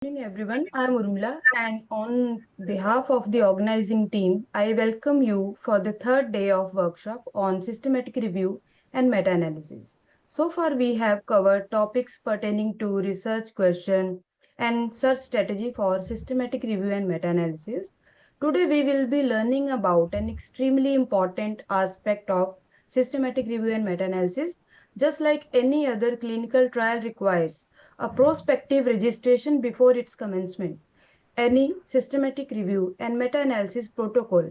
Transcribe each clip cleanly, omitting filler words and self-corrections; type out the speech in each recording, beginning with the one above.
Morning, everyone. I'm Urmila, and on behalf of the organizing team, I welcome you for the third day of workshop on systematic review and meta-analysis. So far, we have covered topics pertaining to research question and search strategy for systematic review and meta-analysis. Today, we will be learning about an extremely important aspect of systematic review and meta-analysis. Just like any other clinical trial requires a prospective registration before its commencement. Any systematic review and meta-analysis protocol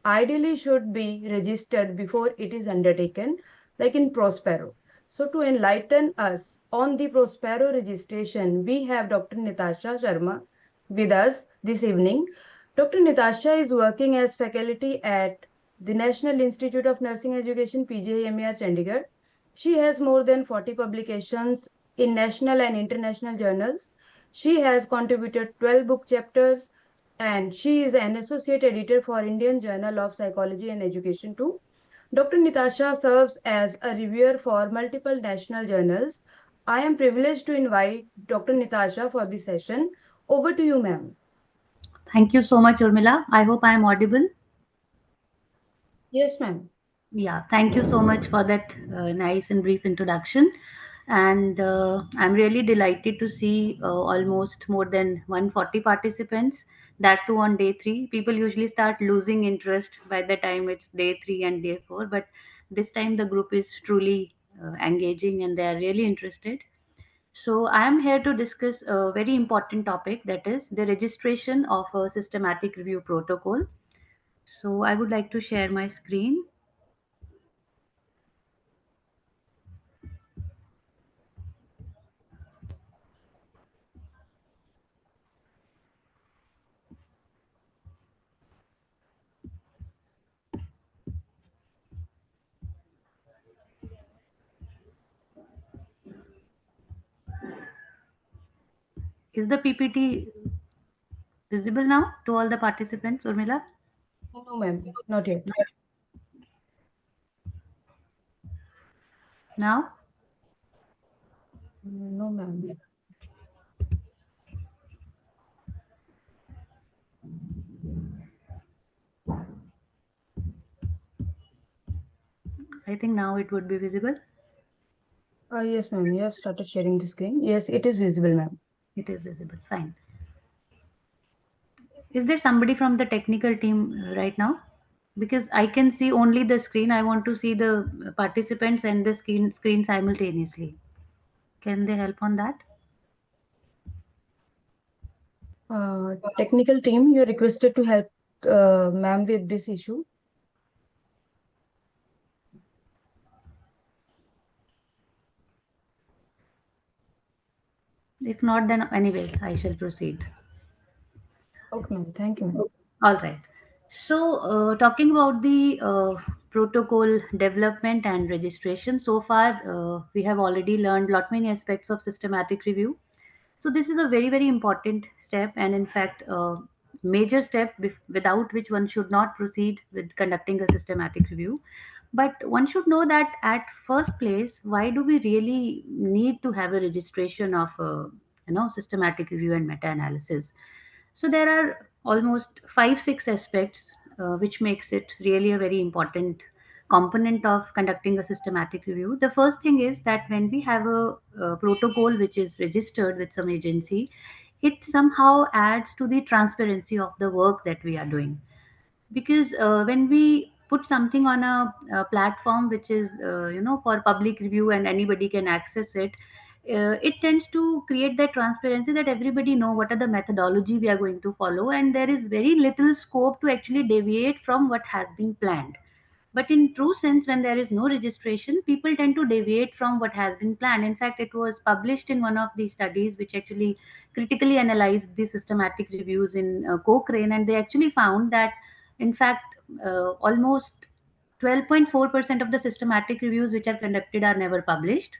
ideally should be registered before it is undertaken, like in Prospero. So to enlighten us on the Prospero registration, we have Dr. Natasha Sharma with us this evening. Dr. Natasha is working as faculty at the National Institute of Nursing Education, PGIMER, Chandigarh. She has more than 40 publications in national and international journals. She has contributed 12 book chapters and she is an associate editor for Indian Journal of Psychology and Education too. Dr. Natasha serves as a reviewer for multiple national journals. I am privileged to invite Dr. Natasha for this session. Over to you, ma'am. Thank you so much, Urmila. I hope I am audible. Yes, ma'am. Yeah, thank you so much for that nice and brief introduction. And I'm really delighted to see almost more than 140 participants, that too on day three. People usually start losing interest by the time it's day three and day four, but this time the group is truly engaging and they are really interested. So, I am here to discuss a very important topic, that is the registration of a systematic review protocol. So I would like to share my screen. Is the PPT visible now to all the participants, Urmila? No, ma'am, not yet. Now? No, ma'am. I think now it would be visible. Yes, ma'am. You have started sharing the screen. Yes, it is visible, ma'am. It is visible. Fine. Is there somebody from the technical team right now? Because I can see only the screen. I want to see the participants and the screen simultaneously. Can they help on that? Technical team, you are requested to help ma'am with this issue. If not, then anyways, I shall proceed. Okay, ma'am. Thank you, ma'am. All right. So, talking about the protocol development and registration, so far we have already learned lot many aspects of systematic review. So, this is a very very important step, and in fact, major step without which one should not proceed with conducting a systematic review. But one should know that at first place, why do we really need to have a registration of systematic review and meta analysis? So there are almost 5 6 aspects which makes it really a very important component of conducting a systematic review. The first thing is that when we have a protocol which is registered with some agency, it somehow adds to the transparency of the work that we are doing, because when we put something on a platform which is for public review and anybody can access it, it tends to create that transparency that everybody know what are the methodology we are going to follow, and there is very little scope to actually deviate from what has been planned. But in true sense, when there is no registration, people tend to deviate from what has been planned. In fact, it was published in one of the studies which actually critically analyzed the systematic reviews in Cochrane, and they actually found that, in fact, almost 12.4% of the systematic reviews which are conducted are never published.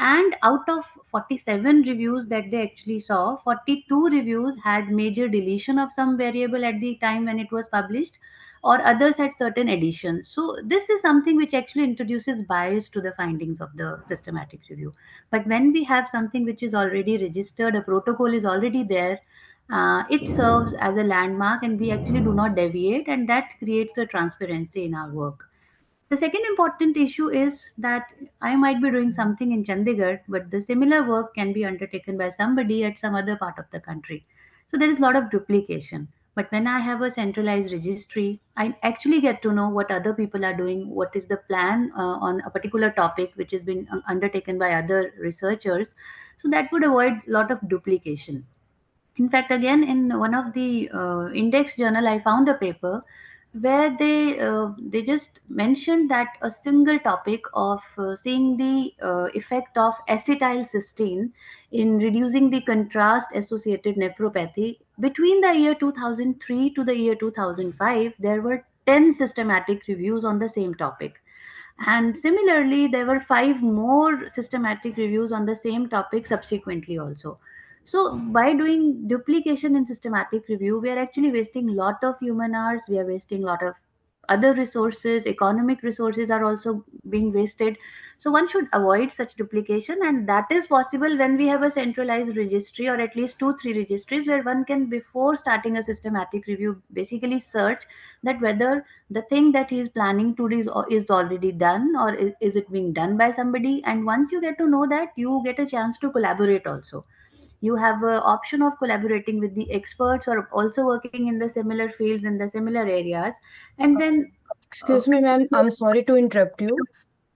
And out of 47 reviews that they actually saw, 42 reviews had major deletion of some variable at the time when it was published, or others had certain additions. So this is something which actually introduces bias to the findings of the systematic review. But when we have something which is already registered, a protocol is already there, it serves as a landmark and we actually do not deviate, and that creates a transparency in our work. The second important issue is that I might be doing something in Chandigarh, but the similar work can be undertaken by somebody at some other part of the country. So there is a lot of duplication. But when I have a centralized registry, I actually get to know what other people are doing, what is the plan on a particular topic which has been undertaken by other researchers. So that would avoid a lot of duplication. In fact, again, in one of the index journal, I found a paper where they just mentioned that a single topic of seeing the effect of acetylcysteine in reducing the contrast associated nephropathy between the year 2003 to the year 2005, there were 10 systematic reviews on the same topic. And similarly, there were five more systematic reviews on the same topic subsequently also. So by doing duplication in systematic review, we are actually wasting lot of human hours, we are wasting lot of other resources, economic resources are also being wasted. So one should avoid such duplication, and that is possible when we have a centralized registry or at least two, three registries where one can, before starting a systematic review, basically search that whether the thing that he is planning to do is already done, or is it being done by somebody. And once you get to know that, you get a chance to collaborate also. You have an option of collaborating with the experts or also working in the similar fields in the similar areas. And Uh, then uh, Excuse me, ma'am. I'm sorry to interrupt you.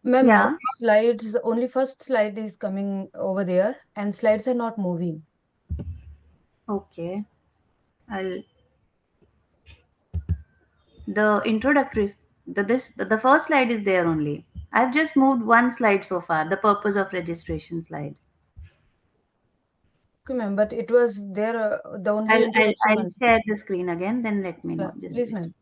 Ma'am, yeah, slides, only first slide is coming over there and slides are not moving. okay, I'll the introductory the first slide is there only. I've just moved one slide so far, the purpose of registration slide. Okay, ma'am, but it was there, the only introduction I'll one. share the screen again, then let me know. Just Please, wait. ma'am.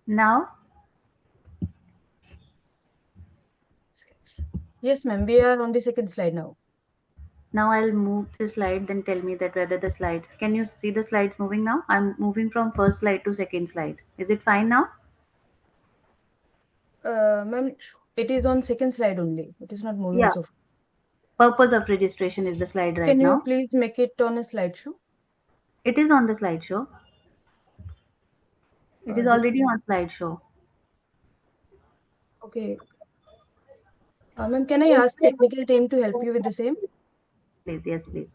Now, Yes, ma'am. We are on the second slide now. now I'll move the slide, then tell me that whether the slides. Can you see the slides moving now? I'm moving from first slide to second slide. Is it fine now? Ma'am, it is on second slide only. It is not moving Yeah. so far. Purpose of registration is the slide right Can you now. please make it on a slideshow? It is on the slideshow. It is This already one. on slideshow. Okay. Ma'am, can I ask technical team to help you with the same? Please, yes, please.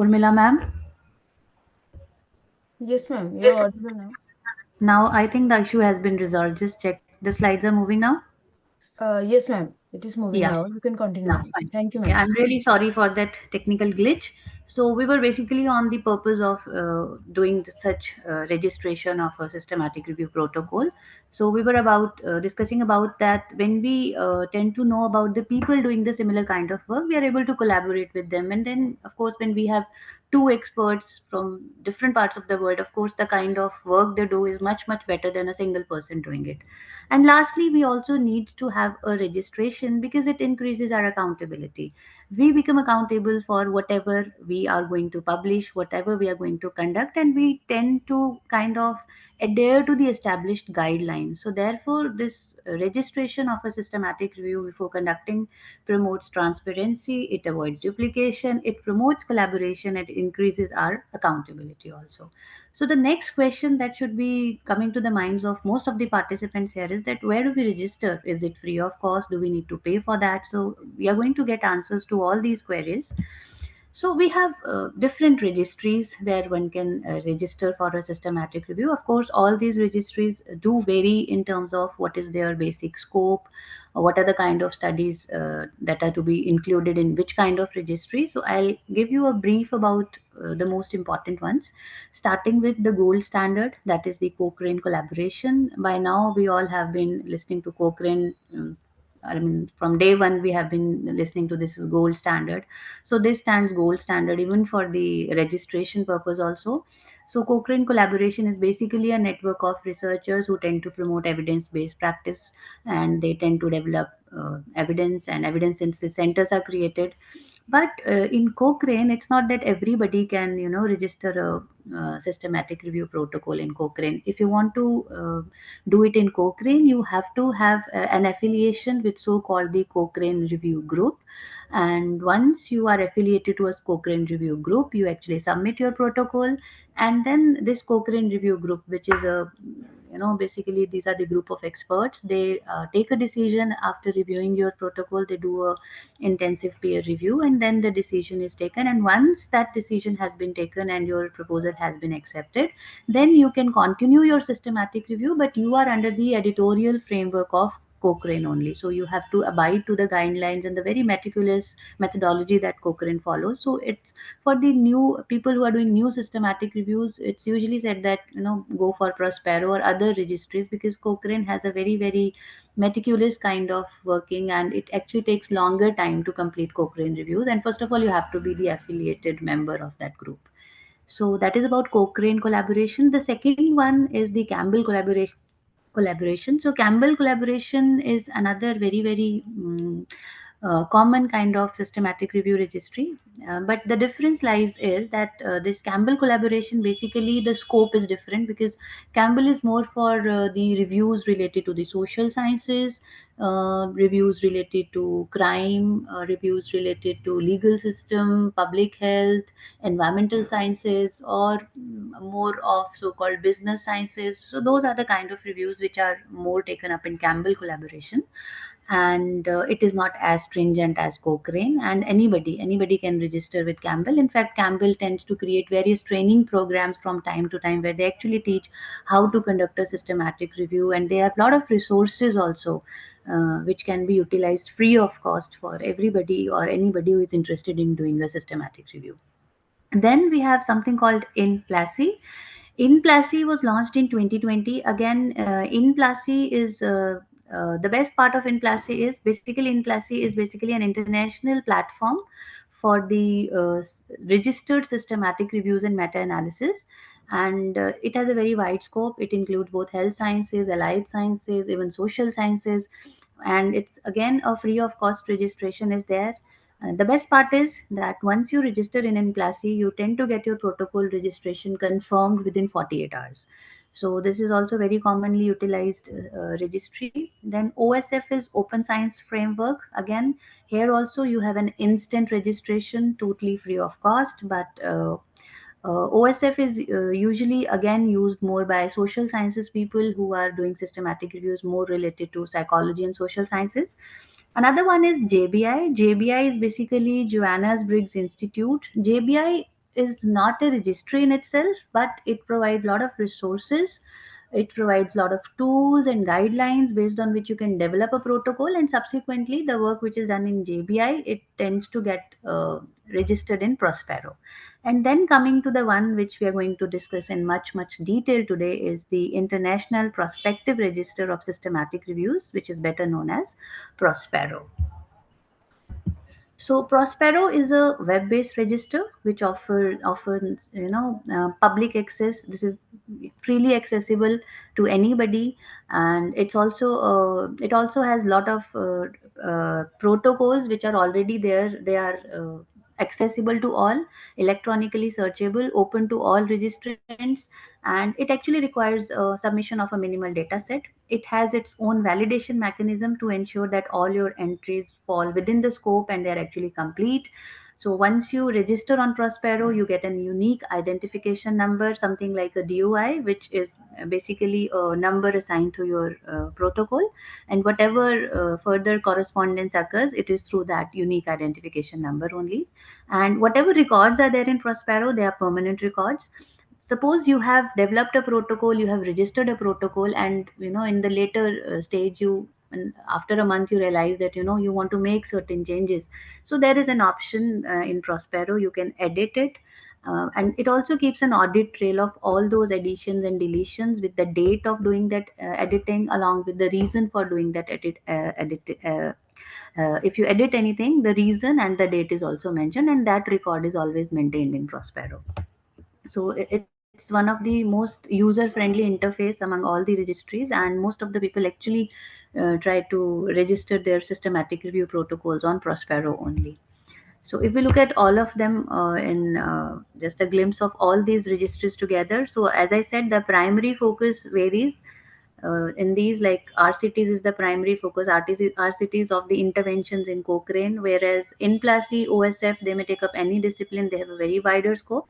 Urmila ma'am. Yes, ma'am. You're audible now. Now I think the issue has been resolved. Just check. The slides are moving now. Yes, ma'am. It is moving Yeah. now. You can continue, Yeah, ma'am. fine. Thank you, Okay, ma'am. I'm really sorry for that technical glitch. So we were basically on the purpose of doing such registration of a systematic review protocol. So we were about discussing about that when we tend to know about the people doing the similar kind of work, we are able to collaborate with them. And then, of course, when we have two experts from different parts of the world, of course, the kind of work they do is much, much better than a single person doing it. And lastly, we also need to have a registration because it increases our accountability. we become accountable for whatever we are going to publish, whatever we are going to conduct, and we tend to kind of adhere to the established guidelines. So therefore this registration of a systematic review before conducting promotes transparency, it avoids duplication, it promotes collaboration, it increases our accountability also. So the next question that should be coming to the minds of most of the participants here is that where do we register? Is it free of cost? Do we need to pay for that? So we are going to get answers to all these queries. So we have different registries where one can register for a systematic review. Of course, all these registries do vary in terms of what is their basic scope, what are the kind of studies that are to be included in which kind of registry. So I'll give you a brief about the most important ones, starting with the gold standard, that is the Cochrane collaboration. By now, we all have been listening to Cochrane. I mean, from day one, we have been listening to this is gold standard. So this stands gold standard even for the registration purpose also. So Cochrane collaboration is basically a network of researchers who tend to promote evidence-based practice, and they tend to develop evidence, and evidence centers are created. But in Cochrane, it's not that everybody can, register a systematic review protocol in Cochrane. If you want to do it in Cochrane, you have to have an affiliation with so-called the Cochrane Review Group. And once you are affiliated to a Cochrane Review Group, you actually submit your protocol, and then this Cochrane Review Group, which is a, basically these are the group of experts. They take a decision after reviewing your protocol. They do a intensive peer review, and then the decision is taken. And once that decision has been taken and your proposal has been accepted, then you can continue your systematic review, but you are under the editorial framework of Cochrane only. So you have to abide to the guidelines and the very meticulous methodology that Cochrane follows. So it's for the new people who are doing new systematic reviews, it's usually said that, go for Prospero or other registries, because Cochrane has a very, very meticulous kind of working, and it actually takes longer time to complete Cochrane reviews. And first of all, you have to be the affiliated member of that group. So that is about Cochrane collaboration. The second one is the Campbell collaboration. So Campbell collaboration is another very, very common kind of systematic review registry. But the difference lies is that this Campbell collaboration, basically the scope is different, because Campbell is more for the reviews related to the social sciences, reviews related to crime, reviews related to legal system, public health, environmental sciences, or more of so-called business sciences. So those are the kind of reviews which are more taken up in Campbell collaboration. And it is not as stringent as Cochrane, and anybody can register with Campbell. In fact, Campbell tends to create various training programs from time to time where they actually teach how to conduct a systematic review, and they have a lot of resources also, which can be utilized free of cost for everybody or anybody who is interested in doing a systematic review. Then we have something called InPlacy. InPlacy was launched in 2020. Again, InPlacy is the best part of InPlacy is basically InPlacy is basically an international platform for the registered systematic reviews and meta-analysis, and it has a very wide scope. It includes both health sciences, allied sciences, even social sciences, and it's again a free of cost registration is there. The best part is that once you register in Enplasi, you tend to get your protocol registration confirmed within 48 hours. So this is also very commonly utilized registry. Then OSF is Open Science Framework. Again, here also you have an instant registration, totally free of cost, but OSF is usually again used more by social sciences people who are doing systematic reviews more related to psychology and social sciences. Another one is JBI. JBI is basically Joanna's Briggs Institute. JBI is not a registry in itself, but it provides a lot of resources. It provides a lot of tools and guidelines based on which you can develop a protocol, and subsequently the work which is done in JBI, it tends to get registered in Prospero. And then coming to the one which we are going to discuss in much detail today is the International Prospective Register of Systematic Reviews, which is better known as Prospero. So Prospero is a web-based register which offers public access. This is freely accessible to anybody, and it also has a lot of protocols which are already there. They are accessible to all, electronically searchable, open to all registrants, and it actually requires submission of a minimal data set. It has its own validation mechanism to ensure that all your entries fall within the scope and they are actually complete. So once you register on Prospero, you get a unique identification number, something like a DUI, which is basically a number assigned to your protocol. And whatever further correspondence occurs, it is through that unique identification number only. And whatever records are there in Prospero, they are permanent records. Suppose you have developed a protocol, you have registered a protocol, and in the later stage, and after a month you realize that you want to make certain changes. So there is an option in Prospero, you can edit it. And it also keeps an audit trail of all those additions and deletions with the date of doing that editing, along with the reason for doing that if you edit anything, the reason and the date is also mentioned, and that record is always maintained in Prospero. So it's one of the most user friendly interface among all the registries, and most of the people actually try to register their systematic review protocols on Prospero only. So if we look at all of them in just a glimpse of all these registries together, so as I said, the primary focus varies. In these, like RCTs is the primary focus, RCTs of the interventions in Cochrane, whereas in PLASI, OSF, they may take up any discipline, they have a very wider scope.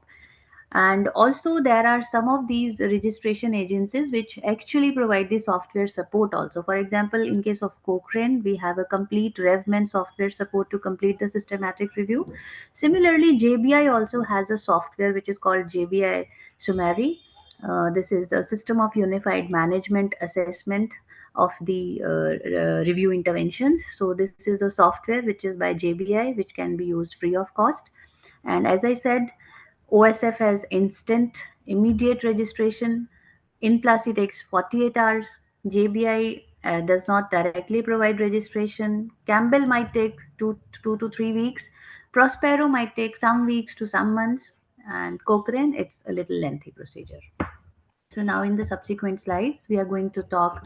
And also there are some of these registration agencies which actually provide the software support also. For example, in case of Cochrane, we have a complete revmen software support to complete the systematic review. Similarly, JBI also has a software which is called JBI Summary. This is a system of unified management assessment of the review interventions. So this is a software which is by JBI, which can be used free of cost. And as I said, OSF has instant, immediate registration. In plus, it takes 48 hours. JBI does not directly provide registration. Campbell might take two to 3 weeks. Prospero might take some weeks to some months. And Cochrane, it's a little lengthy procedure. So now in the subsequent slides, we are going to talk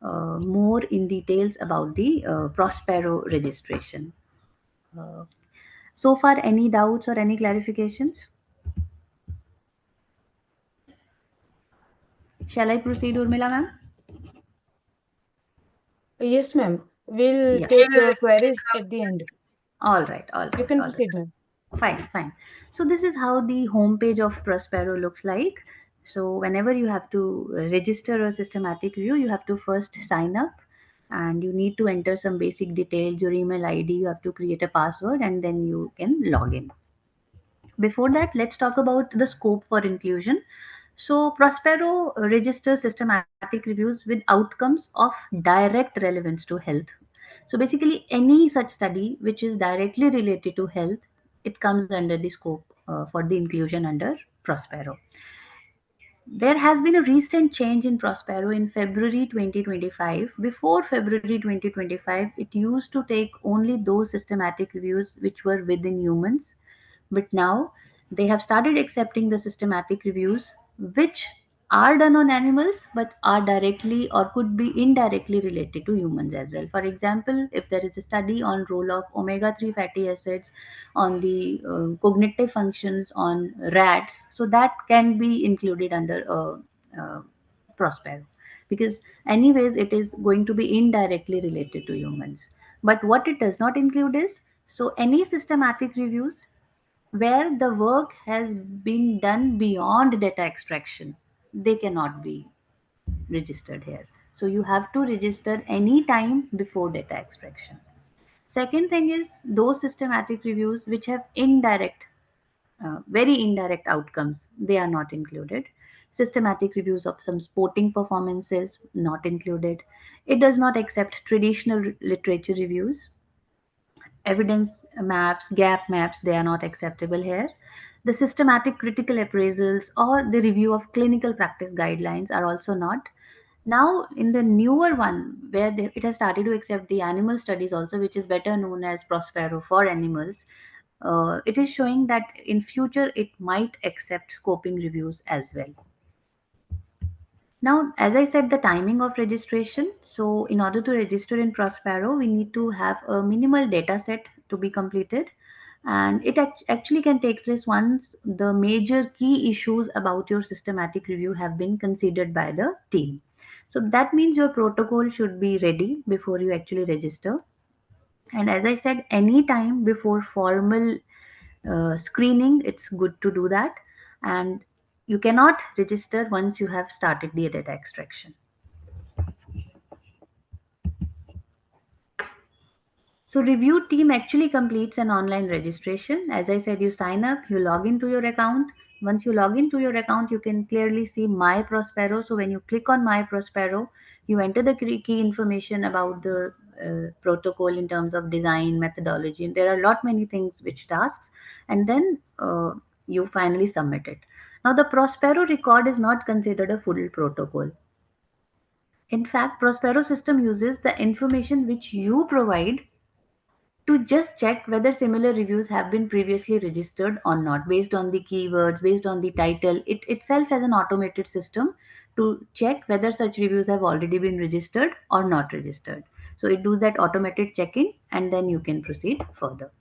more in details about the Prospero registration. Uh, so far, any doubts or any clarifications? Shall I proceed, Urmila ma'am? Yes, ma'am. We'll Yeah. take your queries at the end. All right, all You right, can all right. proceed, ma'am. Fine, fine. So this is how the homepage of Prospero looks like. So whenever you have to register a systematic review, you have to first sign up, and you need to enter some basic details, your email ID, you have to create a password, and then you can log in. Before that, let's talk about the scope for inclusion. So Prospero registers systematic reviews with outcomes of direct relevance to health. So basically, any such study which is directly related to health, it comes under the scope for the inclusion under Prospero. There has been a recent change in Prospero in February 2025. Before February 2025, it used to take only those systematic reviews which were within humans, but now they have started accepting the systematic reviews which are done on animals but are directly or could be indirectly related to humans as well. For example, if there is a study on role of omega 3 fatty acids on the cognitive functions on rats, so that can be included under Prospero, because anyways it is going to be indirectly related to humans. But what it does not include is, so any systematic reviews where the work has been done beyond data extraction, they cannot be registered here. So you have to register any time before data extraction. Second thing is those systematic reviews which have indirect, very indirect outcomes, they are not included. Systematic reviews of some sporting performances, not included. It does not accept traditional literature reviews. Evidence maps, gap maps, they are not acceptable here. The systematic critical appraisals or the review of clinical practice guidelines are also not. Now, in the newer one, where it has started to accept the animal studies also, which is better known as Prospero for animals, it is showing that in future it might accept scoping reviews as well. Now, as I said, the timing of registration. So, in order to register in Prospero, we need to have a minimal data set to be completed. And it actually can take place once the major key issues about your systematic review have been considered by the team. So, that means your protocol should be ready before you actually register. And as I said, any time before formal screening, it's good to do that. And you cannot register once you have started the data extraction. So review team actually completes an online registration. As I said, you sign up, you log into your account. Once you log into your account, you can clearly see My Prospero. So when you click on My Prospero, you enter the key information about the protocol in terms of design, methodology. And there are a lot many things which tasks, and then you finally submit it. Now the Prospero record is not considered a full protocol. In fact, Prospero system uses the information which you provide to just check whether similar reviews have been previously registered or not based on the keywords, based on the title. It itself has an automated system to check whether such reviews have already been registered or not registered. So it does that automated checking, and then you can proceed further.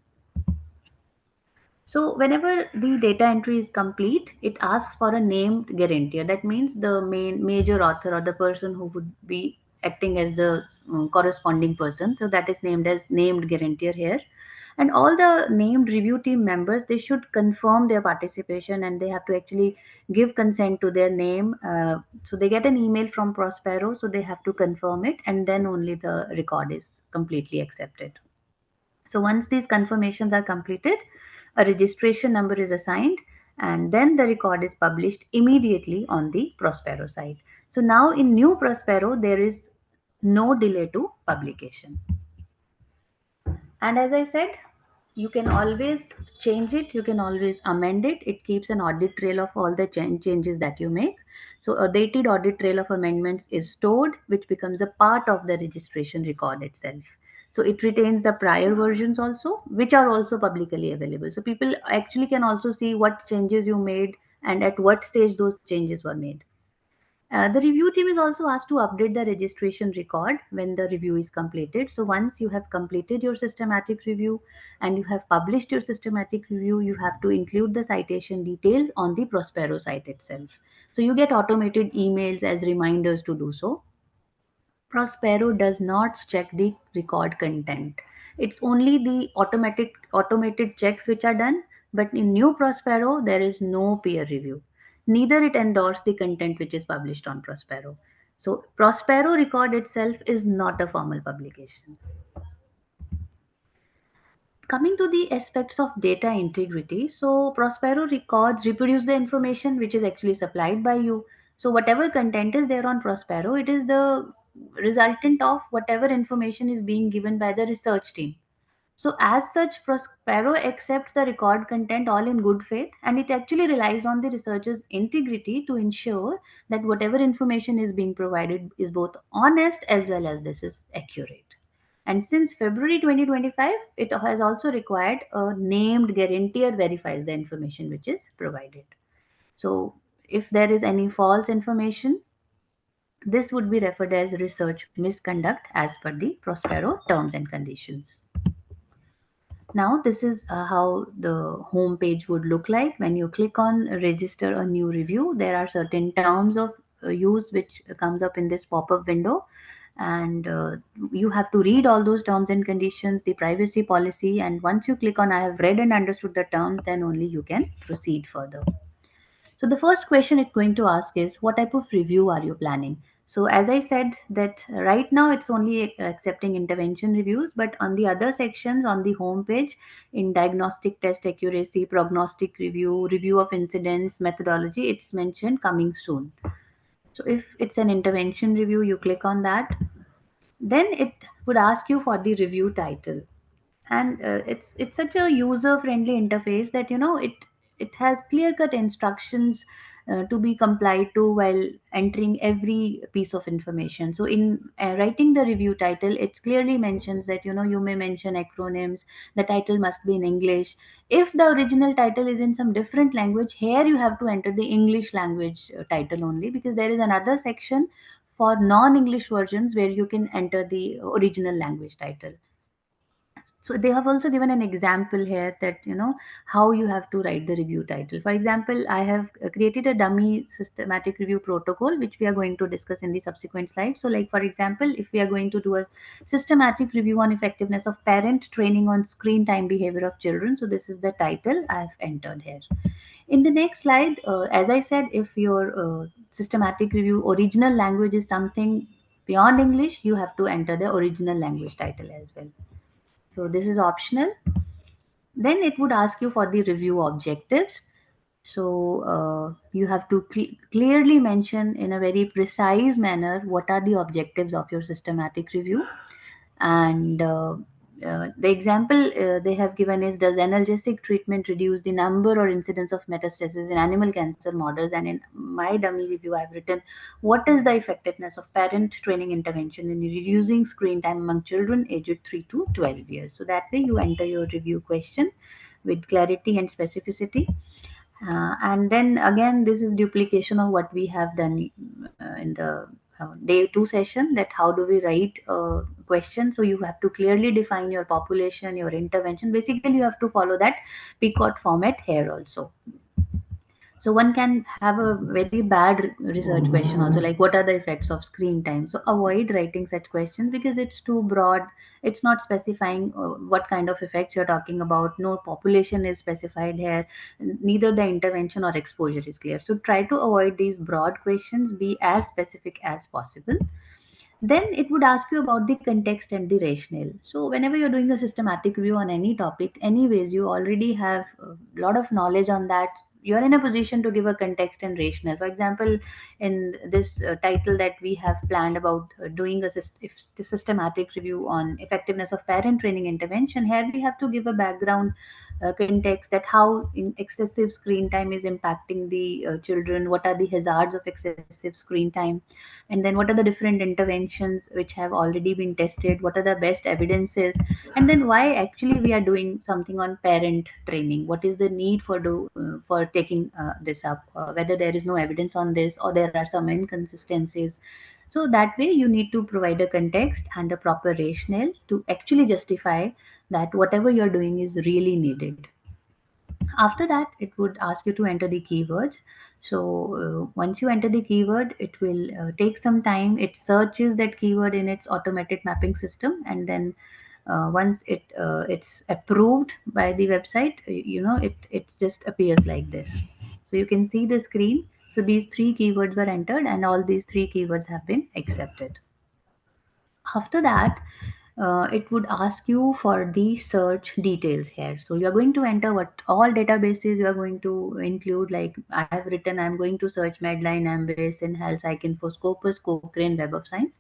So whenever the data entry is complete, it asks for a named guarantor. That means the main major author or the person who would be acting as the corresponding person. So that is named as named guarantor here. And all the named review team members, they should confirm their participation, and they have to actually give consent to their name. So they get an email from Prospero, so they have to confirm it, and then only the record is completely accepted. So once these confirmations are completed, a registration number is assigned, and then the record is published immediately on the Prospero site. So now in new Prospero, there is no delay to publication. And as I said, you can always change it, you can always amend it. It keeps an audit trail of all the changes that you make. So a dated audit trail of amendments is stored, which becomes a part of the registration record itself. So it retains the prior versions also, which are also publicly available. So people actually can also see what changes you made and at what stage those changes were made. The review team is also asked to update the registration record when the review is completed. So once you have completed your systematic review and you have published your systematic review, you have to include the citation details on the Prospero site itself. So you get automated emails as reminders to do so. Prospero does not check the record content. It's only the automated checks which are done, but in new Prospero there is no peer review. Neither it endorses the content which is published on Prospero. So Prospero record itself is not a formal publication. Coming to the aspects of data integrity, so Prospero records reproduce the information which is actually supplied by you. So whatever content is there on Prospero, it is the resultant of whatever information is being given by the research team. So as such, Prospero accepts the record content all in good faith, and it actually relies on the researcher's integrity to ensure that whatever information is being provided is both honest as well as this is accurate. And since February 2025, it has also required a named guarantor verifies the information which is provided. So if there is any false information, this would be referred as research misconduct as per the Prospero terms and conditions. Now, this is how the home page would look like. When you click on register a new review, there are certain terms of use which comes up in this pop-up window, and you have to read all those terms and conditions, the privacy policy, and once you click on I have read and understood the terms, then only you can proceed further. So the first question it's going to ask is what type of review are you planning? So as I said that right now it's only accepting intervention reviews, but on the other sections on the home page in diagnostic test accuracy, prognostic review, review of incidents, methodology, it's mentioned coming soon. So if it's an intervention review, you click on that. Then it would ask you for the review title, and it's such a user friendly interface that it has clear cut instructions to be complied to while entering every piece of information. So in writing the review title, it clearly mentions that you may mention acronyms. The title must be in English. If the original title is in some different language, here you have to enter the English language title only, because there is another section for non English versions where you can enter the original language title. So they have also given an example here that how you have to write the review title. For example, I have created a dummy systematic review protocol, which we are going to discuss in the subsequent slides. So like, for example, if we are going to do a systematic review on effectiveness of parent training on screen time behavior of children, so this is the title I have entered here. In the next slide, as I said, if your systematic review original language is something beyond English, you have to enter the original language title as well. So this is optional. Then it would ask you for the review objectives. So you have to clearly mention in a very precise manner what are the objectives of your systematic review. And the example they have given is, does analgesic treatment reduce the number or incidence of metastasis in animal cancer models? And in my dummy review, I've written, what is the effectiveness of parent training intervention in reducing screen time among children aged 3 to 12 years? So that way you enter your review question with clarity and specificity. And then again, this is duplication of what we have done in the day 2 session, that how do we write a question. So you have to clearly define your population, your intervention. Basically, you have to follow that PCOT format here also. So one can have a very bad research question also, like what are the effects of screen time. So avoid writing such questions because it's too broad. It's not specifying what kind of effects you're talking about. No population is specified here. Neither the intervention or exposure is clear. So try to avoid these broad questions. Be as specific as possible. Then it would ask you about the context and the rationale. So whenever you're doing a systematic review on any topic, anyways, you already have a lot of knowledge on that. You're in a position to give a context and rationale. For example, in this title that we have planned about doing a systematic review on effectiveness of parent training intervention, here we have to give a background context, that how excessive screen time is impacting the children, what are the hazards of excessive screen time, and then what are the different interventions which have already been tested, what are the best evidences, and then why actually we are doing something on parent training, what is the need for taking this up, whether there is no evidence on this or there are some inconsistencies. So that way you need to provide a context and a proper rationale to actually justify that whatever you're doing is really needed. After that, it would ask you to enter the keywords. So once you enter the keyword, it will take some time. It searches that keyword in its automated mapping system, and then once it's approved by the website, it just appears like this. So you can see the screen. So these three keywords were entered, and all these three keywords have been accepted. After that, it would ask you for the search details here. So you are going to enter what all databases you are going to include. Like I have written, I'm going to search Medline, Embase, Health, Info, Scopus, Cochrane, Web of Science.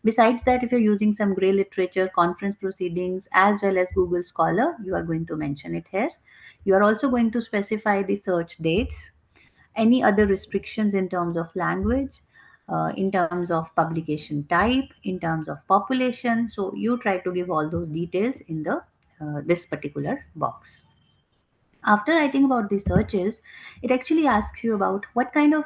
Besides that, if you're using some Gray literature, conference proceedings, as well as Google Scholar, you are going to mention it here. You are also going to specify the search dates, any other restrictions in terms of language, in terms of publication type, in terms of population. So you try to give all those details in the this particular box. After writing about the searches, it actually asks you about what kind of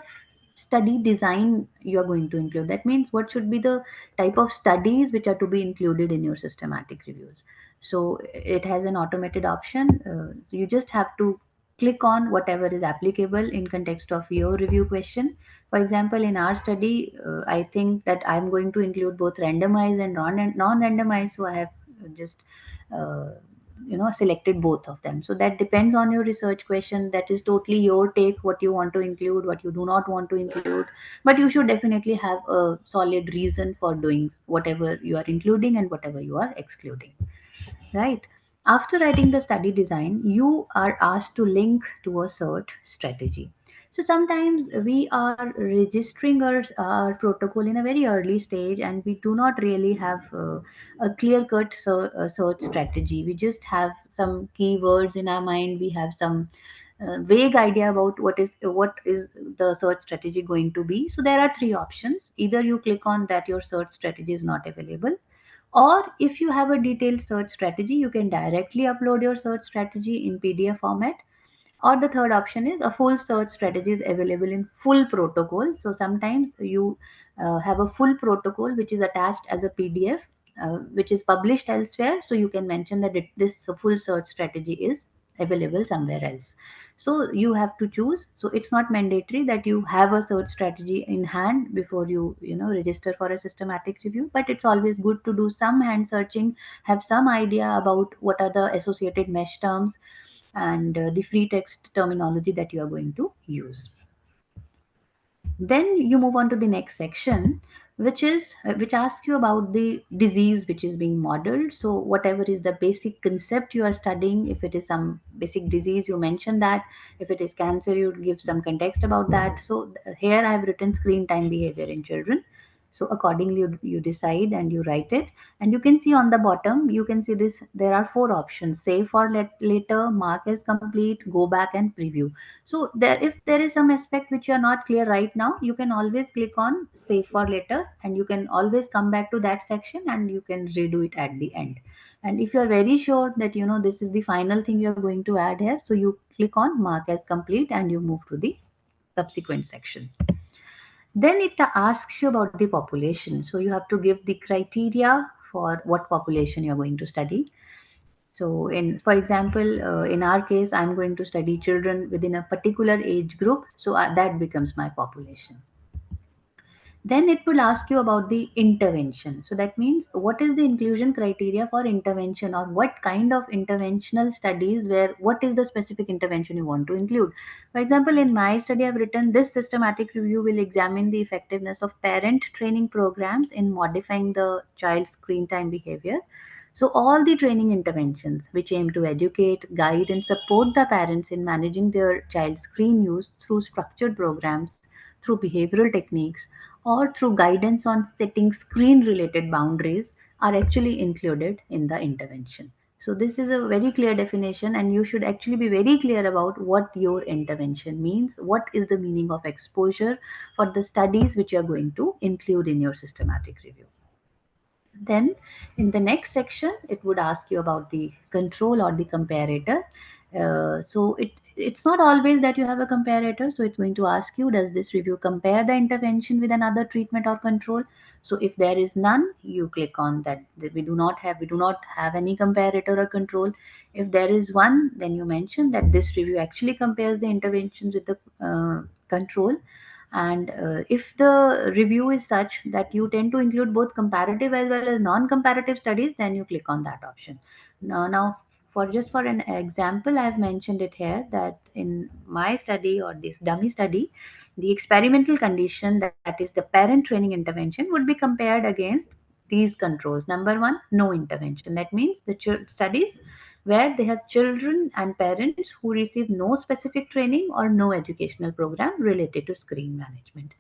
study design you are going to include. That means what should be the type of studies which are to be included in your systematic reviews. So it has an automated option. You just have to click on whatever is applicable in context of your review question. For example, in our study, I think that I'm going to include both randomized and non-randomized. So I have just uh, selected both of them. So that depends on your research question. That is totally your take, what you want to include, what you do not want to include. But you should definitely have a solid reason for doing whatever you are including and whatever you are excluding, right? After writing the study design, you are asked to link to a search strategy. So sometimes we are registering our protocol in a very early stage, and we do not really have a clear cut search strategy. We just have some keywords in our mind, we have some vague idea about what is the search strategy going to be. So there are three options. Either you click on that your search strategy is not available, or if you have a detailed search strategy, you can directly upload your search strategy in PDF format. Or the third option is a full search strategy is available in full protocol. So sometimes you have a full protocol which is attached as a PDF, which is published elsewhere. So you can mention that this full search strategy is available somewhere else. So you have to choose. So it's not mandatory that you have a search strategy in hand before you register for a systematic review, but it's always good to do some hand searching, have some idea about what are the associated mesh terms and the free text terminology that you are going to use. Then you move on to the next section, which asks you about the disease which is being modeled. So whatever is the basic concept you are studying, if it is some basic disease, you mention that. If it is cancer, you give some context about that. So here I have written screen time behavior in children. So accordingly you decide and you write it. And you can see on the bottom, you can see this, there are four options: save for later, mark as complete, go back, and preview. So there, if there is some aspect which you are not clear right now, you can always click on save for later, and you can always come back to that section and you can redo it at the end. And if you are very sure that this is the final thing you are going to add here, so you click on mark as complete and you move to the subsequent section. Then it asks you about the population. So you have to give the criteria for what population you're going to study. So, for example, in our case, I'm going to study children within a particular age group. So that becomes my population. Then it will ask you about the intervention. So that means what is the inclusion criteria for intervention, or what kind of interventional studies, where what is the specific intervention you want to include. For example, in my study, I've written this systematic review will examine the effectiveness of parent training programs in modifying the child's screen time behavior. So, all the training interventions which aim to educate, guide, and support the parents in managing their child's screen use through structured programs, through behavioral techniques, or through guidance on setting screen related boundaries are actually included in the intervention. So, this is a very clear definition, and you should actually be very clear about what your intervention means, what is the meaning of exposure for the studies which you are going to include in your systematic review. Then in the next section, it would ask you about the control or the comparator. So it's not always that you have a comparator. So it's going to ask you, does this review compare the intervention with another treatment or control? So if there is none, you click on that we do not have any comparator or control. If there is one, then you mention that this review actually compares the interventions with the control. And if the review is such that you tend to include both comparative as well as non-comparative studies, then you click on that option. Now, for an example, I've mentioned it here that in my study, or this dummy study, the experimental condition, that is the parent training intervention, would be compared against these controls. Number one, no intervention. That means the studies where they have children and parents who receive no specific training or no educational program related to screen management.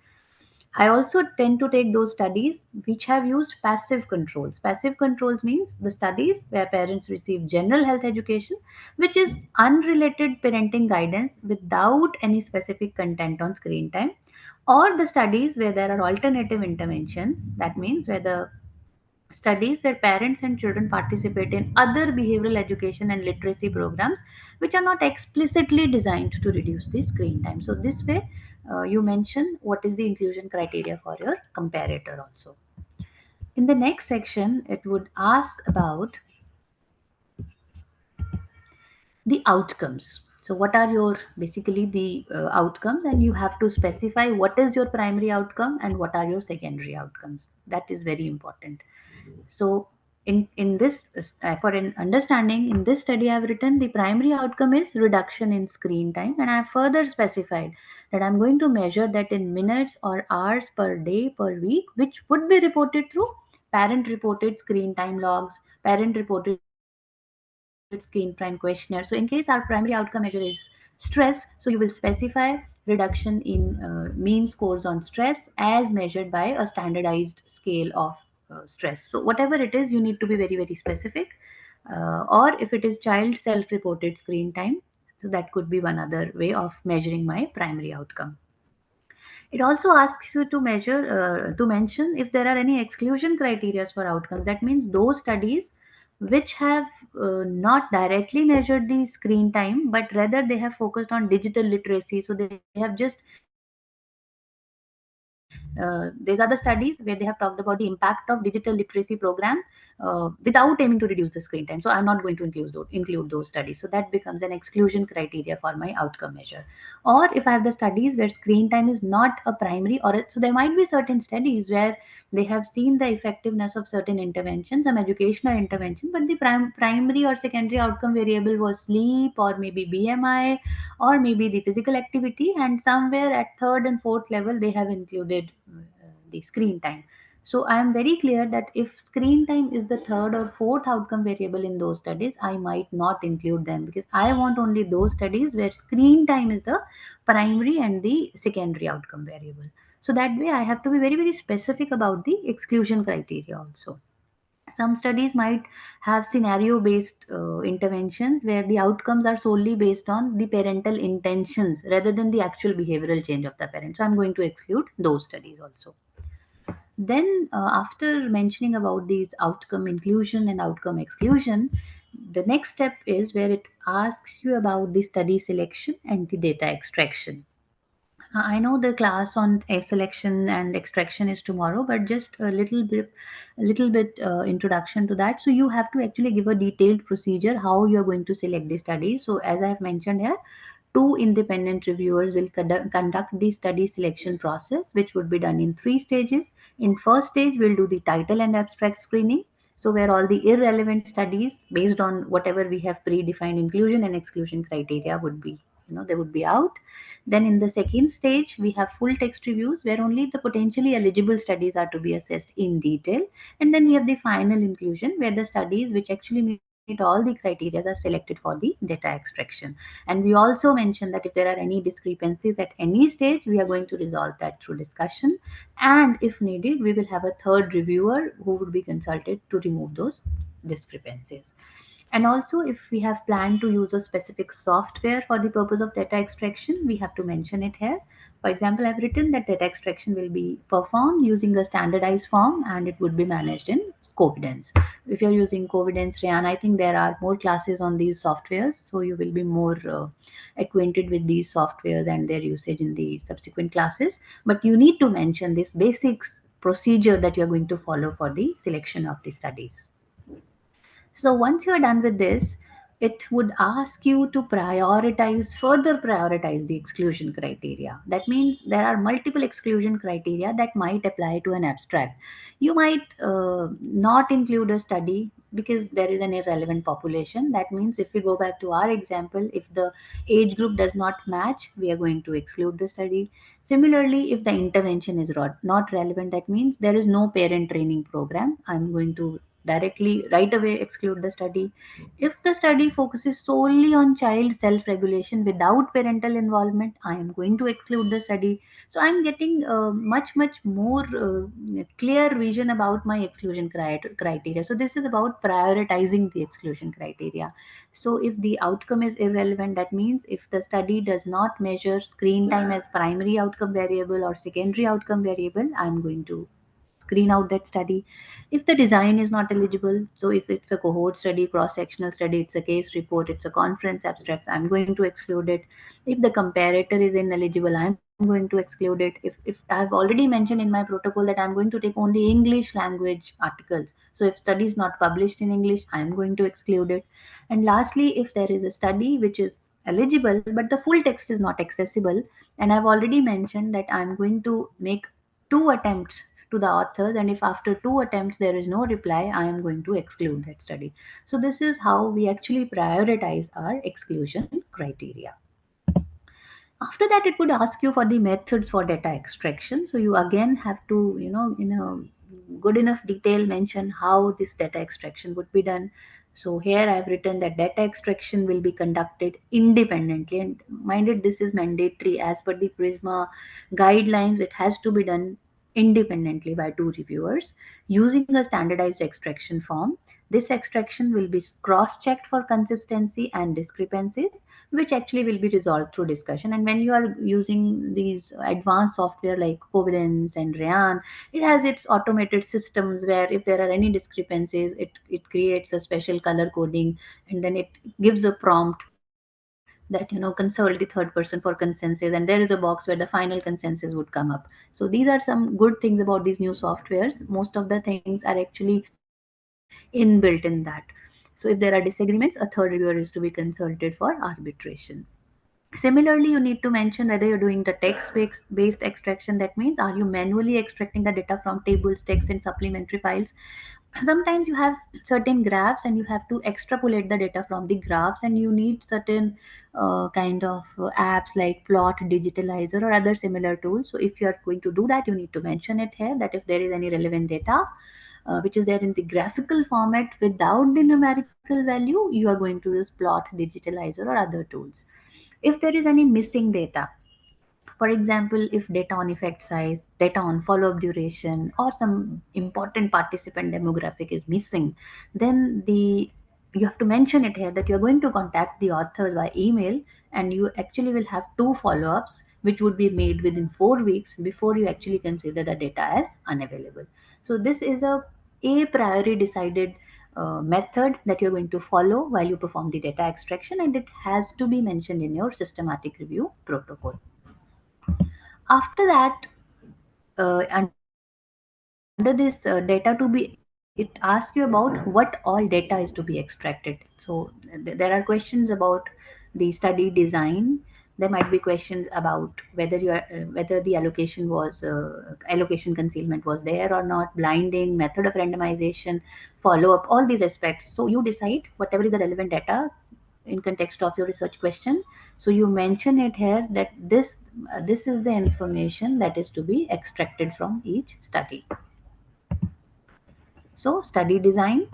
I also tend to take those studies which have used passive controls. Passive controls means the studies where parents receive general health education, which is unrelated parenting guidance without any specific content on screen time, or the studies where there are alternative interventions. That means where the studies where parents and children participate in other behavioral education and literacy programs which are not explicitly designed to reduce the screen time. So this way, you mention what is the inclusion criteria for your comparator also. In the next section, it would ask about the outcomes. So what are your basically the outcomes, and you have to specify what is your primary outcome and what are your secondary outcomes. That is very important. So in this, for an understanding, in this study I have written the primary outcome is reduction in screen time, and I have further specified that I'm going to measure that in minutes or hours per day per week, which would be reported through parent reported screen time logs, parent reported screen time questionnaire. So in case our primary outcome measure is stress, so you will specify reduction in mean scores on stress as measured by a standardized scale of stress. So whatever it is, you need to be very very specific. Or if it is child self reported screen time, So that could be one other way of measuring my primary outcome. It also asks you to to mention if there are any exclusion criteria for outcomes. That means those studies which have not directly measured the screen time, but rather they have focused on digital literacy. So they have just there's other studies where they have talked about the impact of digital literacy program without aiming to reduce the screen time. So I'm not going to include those studies. So that becomes an exclusion criteria for my outcome measure. Or if I have the studies where screen time is not a primary, so there might be certain studies where they have seen the effectiveness of certain interventions, some educational intervention, but the primary or secondary outcome variable was sleep or maybe BMI or maybe the physical activity, and somewhere at third and fourth level they have included the screen time. So I am very clear that if screen time is the third or fourth outcome variable in those studies, I might not include them, because I want only those studies where screen time is the primary and the secondary outcome variable. So that way I have to be very very specific about the exclusion criteria also. Some studies might have scenario based interventions where the outcomes are solely based on the parental intentions rather than the actual behavioral change of the parent. So I'm going to exclude those studies also. Then, after mentioning about these outcome inclusion and outcome exclusion, the next step is where it asks you about the study selection and the data extraction. I know the class on selection and extraction is tomorrow, but just a little bit introduction to that. So you have to actually give a detailed procedure how you are going to select the study. So as I have mentioned here, two independent reviewers will conduct the study selection process, which would be done in three stages. In first stage, we'll do the title and abstract screening. So where all the irrelevant studies based on whatever we have predefined inclusion and exclusion criteria would be, they would be out. Then in the second stage, we have full text reviews where only the potentially eligible studies are to be assessed in detail. And then we have the final inclusion where the studies which actually meet all the criteria are selected for the data extraction. And we also mentioned that if there are any discrepancies at any stage, we are going to resolve that through discussion. And if needed, we will have a third reviewer who would be consulted to remove those discrepancies. And also, if we have planned to use a specific software for the purpose of data extraction, we have to mention it here. For example, I've written that data extraction will be performed using a standardized form and it would be managed in Covidence. If you're using Covidence, Rayan, I think there are more classes on these softwares, so you will be more acquainted with these softwares and their usage in the subsequent classes. But you need to mention this basics procedure that you're going to follow for the selection of the studies. So once you're done with this, it would ask you to further prioritize the exclusion criteria. That means there are multiple exclusion criteria that might apply to an abstract. You might not include a study because there is an irrelevant population. That means if we go back to our example, if the age group does not match, we are going to exclude the study. Similarly, if the intervention is not relevant, that means there is no parent training program. I'm going to directly right away exclude the study. If the study focuses solely on child self regulation without parental involvement, I am going to exclude the study. So I'm getting much more clear vision about my exclusion criteria. So this is about prioritizing the exclusion criteria. So if the outcome is irrelevant, that means if the study does not measure screen time as primary outcome variable or secondary outcome variable, I'm going to screen out that study. If the design is not eligible, so if it's a cohort study, cross sectional study, it's a case report, it's a conference abstract, I'm going to exclude it. If the comparator is ineligible, I'm going to exclude it. If I've already mentioned in my protocol that I'm going to take only English language articles, so if study is not published in English, I'm going to exclude it. And lastly, if there is a study which is eligible but the full text is not accessible, and I've already mentioned that I'm going to make two attempts to the authors, and if after two attempts there is no reply, I am going to exclude that study. So this is how we actually prioritize our exclusion criteria. After that, it would ask you for the methods for data extraction. So you again have to, in a good enough detail mention how this data extraction would be done. So here I've written that data extraction will be conducted independently, and minded this is mandatory as per the Prisma guidelines. It has to be done independently by two reviewers using a standardized extraction form. This extraction will be cross checked for consistency and discrepancies, which actually will be resolved through discussion. And when you are using these advanced software like Covalence and Rayan, it has its automated systems where if there are any discrepancies, it creates a special color coding, and then it gives a prompt that consult the third person for consensus, and there is a box where the final consensus would come up. So these are some good things about these new softwares. Most of the things are actually inbuilt in that. So if there are disagreements, a third reviewer is to be consulted for arbitration. Similarly, you need to mention whether you're doing the text based extraction. That means, are you manually extracting the data from tables, text, and supplementary files? Sometimes you have certain graphs and you have to extrapolate the data from the graphs, and you need certain kind of apps like Plot Digitalizer or other similar tools. So, if you are going to do that, you need to mention it here that if there is any relevant data which is there in the graphical format without the numerical value, you are going to use Plot Digitalizer or other tools. If there is any missing data, for example, if data on effect size, data on follow up duration, or some important participant demographic is missing, then you have to mention it here that you're going to contact the authors by email, and you actually will have two follow ups which would be made within 4 weeks before you actually consider the data as unavailable. So, this is a priori decided method that you're going to follow while you perform the data extraction, and it has to be mentioned in your systematic review protocol. After that, under this data to be, it asks you about what all data is to be extracted. So there are questions about the study design. There might be questions about whether the allocation concealment was there or not, blinding, method of randomization, follow up, all these aspects. So you decide whatever is the relevant data in context of your research question. So you mention it here that this is the information that is to be extracted from each study. So study design,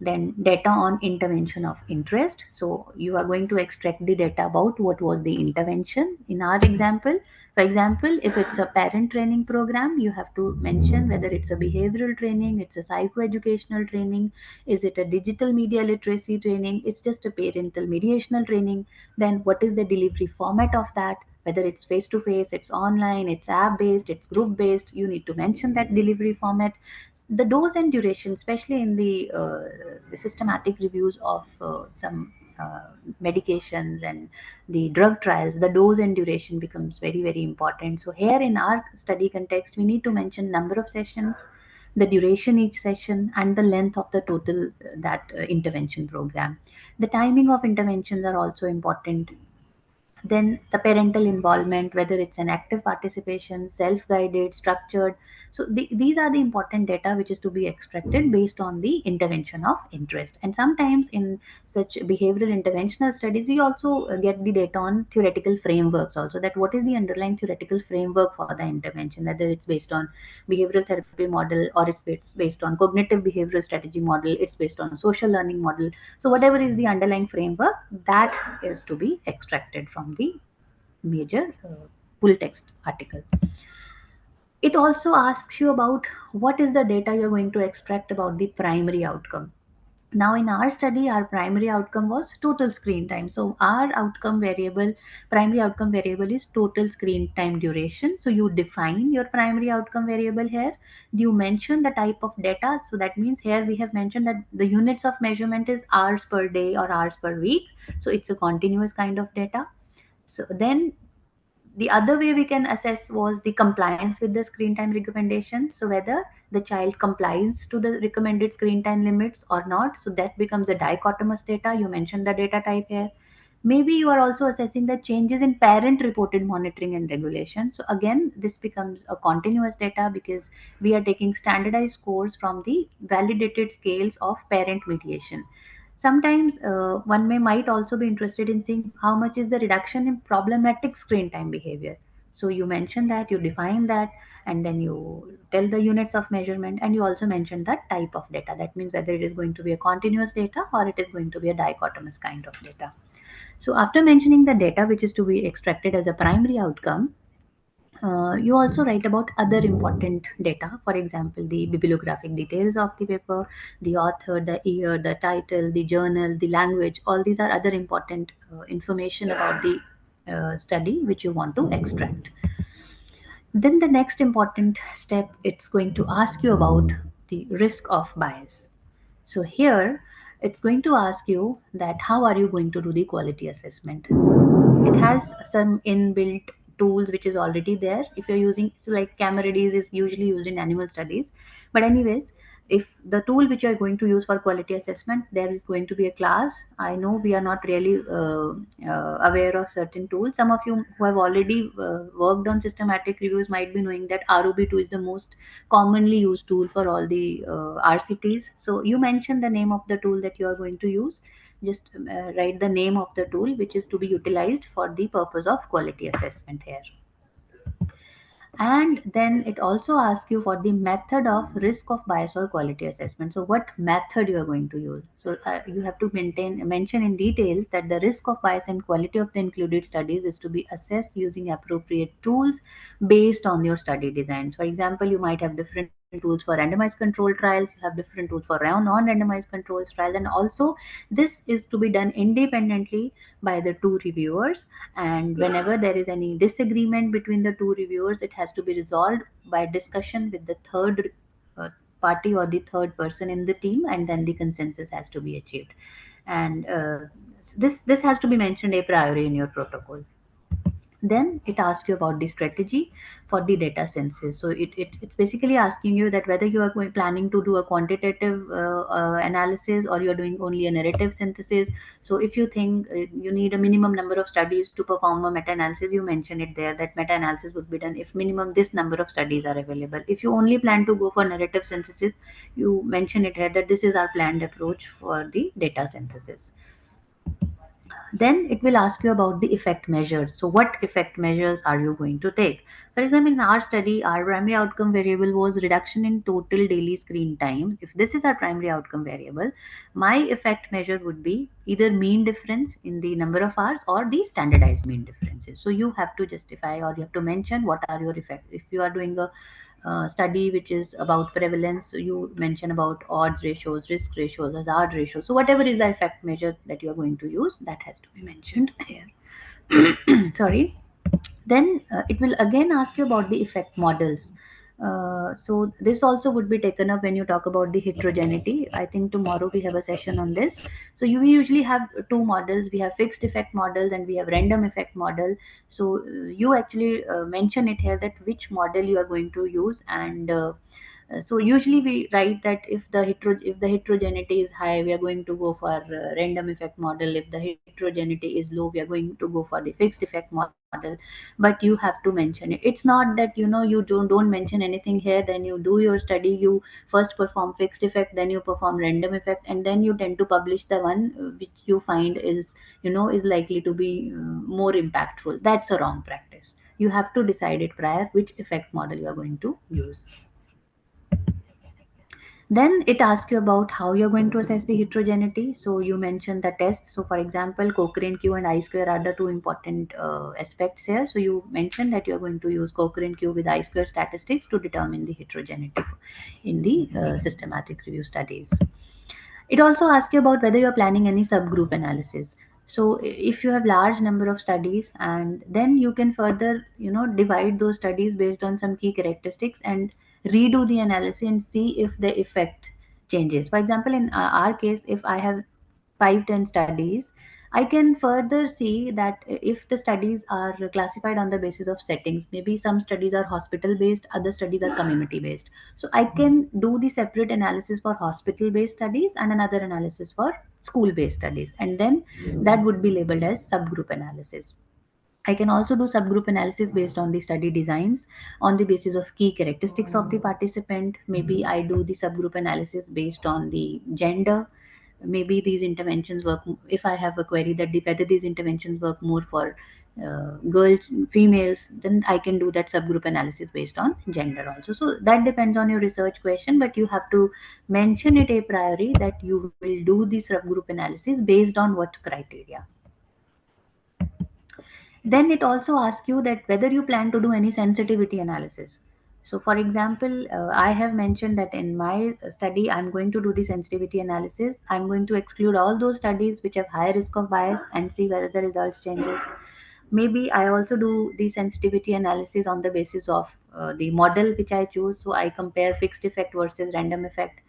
then data on intervention of interest. So you are going to extract the data about what was the intervention in our example. For example, if it's a parent training program, you have to mention whether it's a behavioral training, it's a psychoeducational training, is it a digital media literacy training, it's just a parental mediational training. Then what is the delivery format of that? Whether it's face to face, it's online, it's app based, it's group based, you need to mention that delivery format. The dose and duration, especially in the systematic reviews of some medications and the drug trials, the dose and duration becomes very, very important. So here in our study context, we need to mention number of sessions, the duration each session, and the length of the total that intervention program. The timing of interventions are also important. Then the parental involvement, whether it's an active participation, self-guided, structured. So these are the important data which is to be extracted based on the intervention of interest. And sometimes in such behavioral interventional studies, we also get the data on theoretical frameworks also, that what is the underlying theoretical framework for the intervention, whether it's based on behavioral therapy model, or it's based on cognitive behavioral strategy model, it's based on social learning model. So whatever is the underlying framework, that is to be extracted from the major full text article. It also asks you about what is the data you're going to extract about the primary outcome. Now in our study, our primary outcome was total screen time. So our primary outcome variable is total screen time duration. So you define your primary outcome variable here. You mention the type of data. So that means here we have mentioned that the units of measurement is hours per day or hours per week. So it's a continuous kind of data. So then the other way we can assess was the compliance with the screen time recommendation. So whether the child complies to the recommended screen time limits or not. So that becomes a dichotomous data. You mentioned the data type here. Maybe you are also assessing the changes in parent reported monitoring and regulation. So again, this becomes a continuous data because we are taking standardized scores from the validated scales of parent mediation. Sometimes one might also be interested in seeing how much is the reduction in problematic screen time behavior. So you mention that, you define that, and then you tell the units of measurement, and you also mention that type of data. That means whether it is going to be a continuous data or it is going to be a dichotomous kind of data. So after mentioning the data which is to be extracted as a primary outcome, You also write about other important data, for example, the bibliographic details of the paper, the author, the year, the title, the journal, the language. All these are other important information about the study which you want to extract. Then the next important step, it's going to ask you about the risk of bias. So here it's going to ask you that how are you going to do the quality assessment. It has some inbuilt tools which is already there if you're using, so like Cameradis is usually used in animal studies, but anyways, if the tool which you're going to use for quality assessment, there is going to be a class. I know we are not really aware of certain tools. Some of you who have already worked on systematic reviews might be knowing that ROB2 is the most commonly used tool for all the RCTs. So you mentioned the name of the tool that you are going to use. Just write the name of the tool which is to be utilized for the purpose of quality assessment here. And then it also asks you for the method of risk of bias or quality assessment. So what method you are going to use. So you have to mention in details that the risk of bias and quality of the included studies is to be assessed using appropriate tools based on your study designs. For example, you might have different tools for randomized control trials, you have different tools for non-randomized controls trials, and also this is to be done independently by the two reviewers. And whenever there is any disagreement between the two reviewers, it has to be resolved by discussion with the third uh, party or the third person in the team, and then the consensus has to be achieved. And this has to be mentioned a priori in your protocol. Then it asks you about the strategy for the data synthesis. So it's basically asking you that whether you are planning to do a quantitative analysis, or you're doing only a narrative synthesis. So if you think you need a minimum number of studies to perform a meta-analysis, you mention it there that meta-analysis would be done if minimum this number of studies are available. If you only plan to go for narrative synthesis, you mention it here that this is our planned approach for the data synthesis. Then it will ask you about the effect measures. So what effect measures are you going to take? For example, in our study, our primary outcome variable was reduction in total daily screen time. If this is our primary outcome variable, my effect measure would be either mean difference in the number of hours or the standardized mean differences. So you have to justify, or you have to mention what are your effects. If you are doing a study which is about prevalence, so you mention about odds ratios, risk ratios, hazard ratios. So whatever is the effect measure that you are going to use, that has to be mentioned here. Sorry. Then it will again ask you about the effect models. So this also would be taken up when you talk about the heterogeneity. I think tomorrow we have a session on this. So you usually have two models. We have fixed effect models and we have random effect model. So you actually mention it here that which model you are going to use. And so usually we write that if the heterogeneity is high, we are going to go for random effect model. If the heterogeneity is low, we are going to go for the fixed effect model. But you have to mention it. It's not that you don't mention anything here, then you do your study, you first perform fixed effect, then you perform random effect, and then you tend to publish the one which you find is is likely to be more impactful. That's a wrong practice. You have to decide it prior which effect model you are going to use. Then it asks you about how you're going to assess the heterogeneity. So you mentioned the tests. So for example, Cochrane Q and I-square are the two important aspects here. So you mentioned that you're going to use Cochrane Q with I-square statistics to determine the heterogeneity in the systematic review studies. It also asks you about whether you're planning any subgroup analysis. So if you have large number of studies, and then you can further divide those studies based on some key characteristics and redo the analysis and see if the effect changes. For example, in our case, if I have 5-10 studies, I can further see that if the studies are classified on the basis of settings, maybe some studies are hospital based, other studies are community based. So I can do the separate analysis for hospital based studies and another analysis for school based studies, and then that would be labeled as subgroup analysis. I can also do subgroup analysis based on the study designs on the basis of key characteristics of the participant. Maybe I do the subgroup analysis based on the gender. Maybe these interventions work, if I have a query that whether these interventions work more for girls, females, then I can do that subgroup analysis based on gender also. So that depends on your research question, but you have to mention it a priori that you will do the subgroup analysis based on what criteria. Then it also asks you that whether you plan to do any sensitivity analysis. So for example, I have mentioned that in my study I'm going to do the sensitivity analysis. I'm going to exclude all those studies which have high risk of bias and see whether the results changes. Maybe I also do the sensitivity analysis on the basis of the model which I choose. So I compare fixed effect versus random effect.